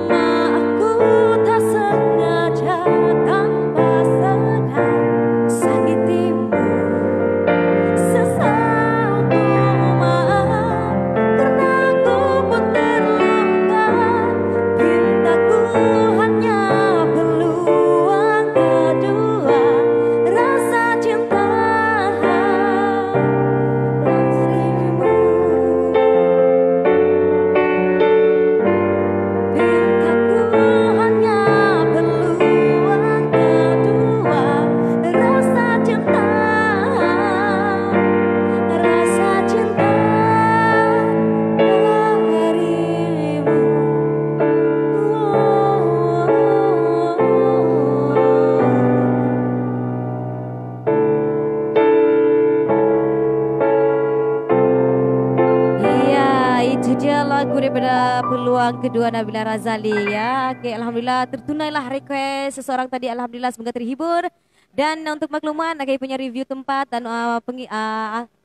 Maaf, ku tak sengaja tanpa sadar sakitimu. Sesalku maaf karena ku pun terluka. Pintaku hanya peluang kedua rasa cinta darimu. Pintaku hanya peluang kedua rasa cinta darimu. Iya, itu dia lagu daripada Peluang Kedua Nabila Razali ya. Oke, alhamdulillah tertunailah request seseorang tadi. Alhamdulillah semoga terhibur. Dan untuk makluman, kami punya review tempat dan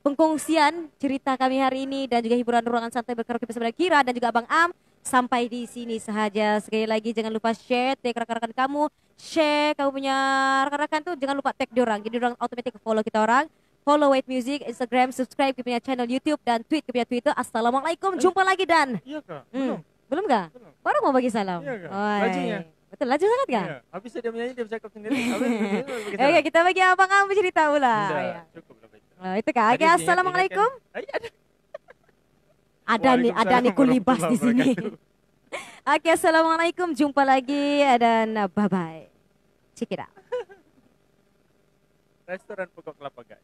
pengkongsian cerita kami hari ini dan juga hiburan ruangan santai berkaraoke bersama Kira dan juga Abang Am sampai di sini sahaja. Sekali lagi jangan lupa share, tag rekan-rekan kamu, share kamu punya rekan-rekan tuh, jangan lupa tag diorang. Jadi diorang otomatis follow kita orang. Follow White Music, Instagram, subscribe ke punya channel YouTube dan tweet ke punya Twitter. Assalamualaikum, jumpa lagi Dan.
Iya kak,
Belum kah?
Belum.
Baru mau bagi salam.
Iya kak,
Oi.
lajunya.
Betul, laju sangat kah?
Iya. Habis dia menyanyi dia bercakap sendiri. Habis dia bagi
Oke, kita bagi Abang Am bercerita pula.
Tidak,
Ya.
cukup lah baik.
Oh, itu kah? Oke,
Tadi
assalamualaikum. Ada nih
Waalaikumsalam
kulibas di sini.
warahmatullahi
Oke, assalamualaikum, jumpa lagi dan bye bye. Check it out.
Restoran Pokok Kelapa guys.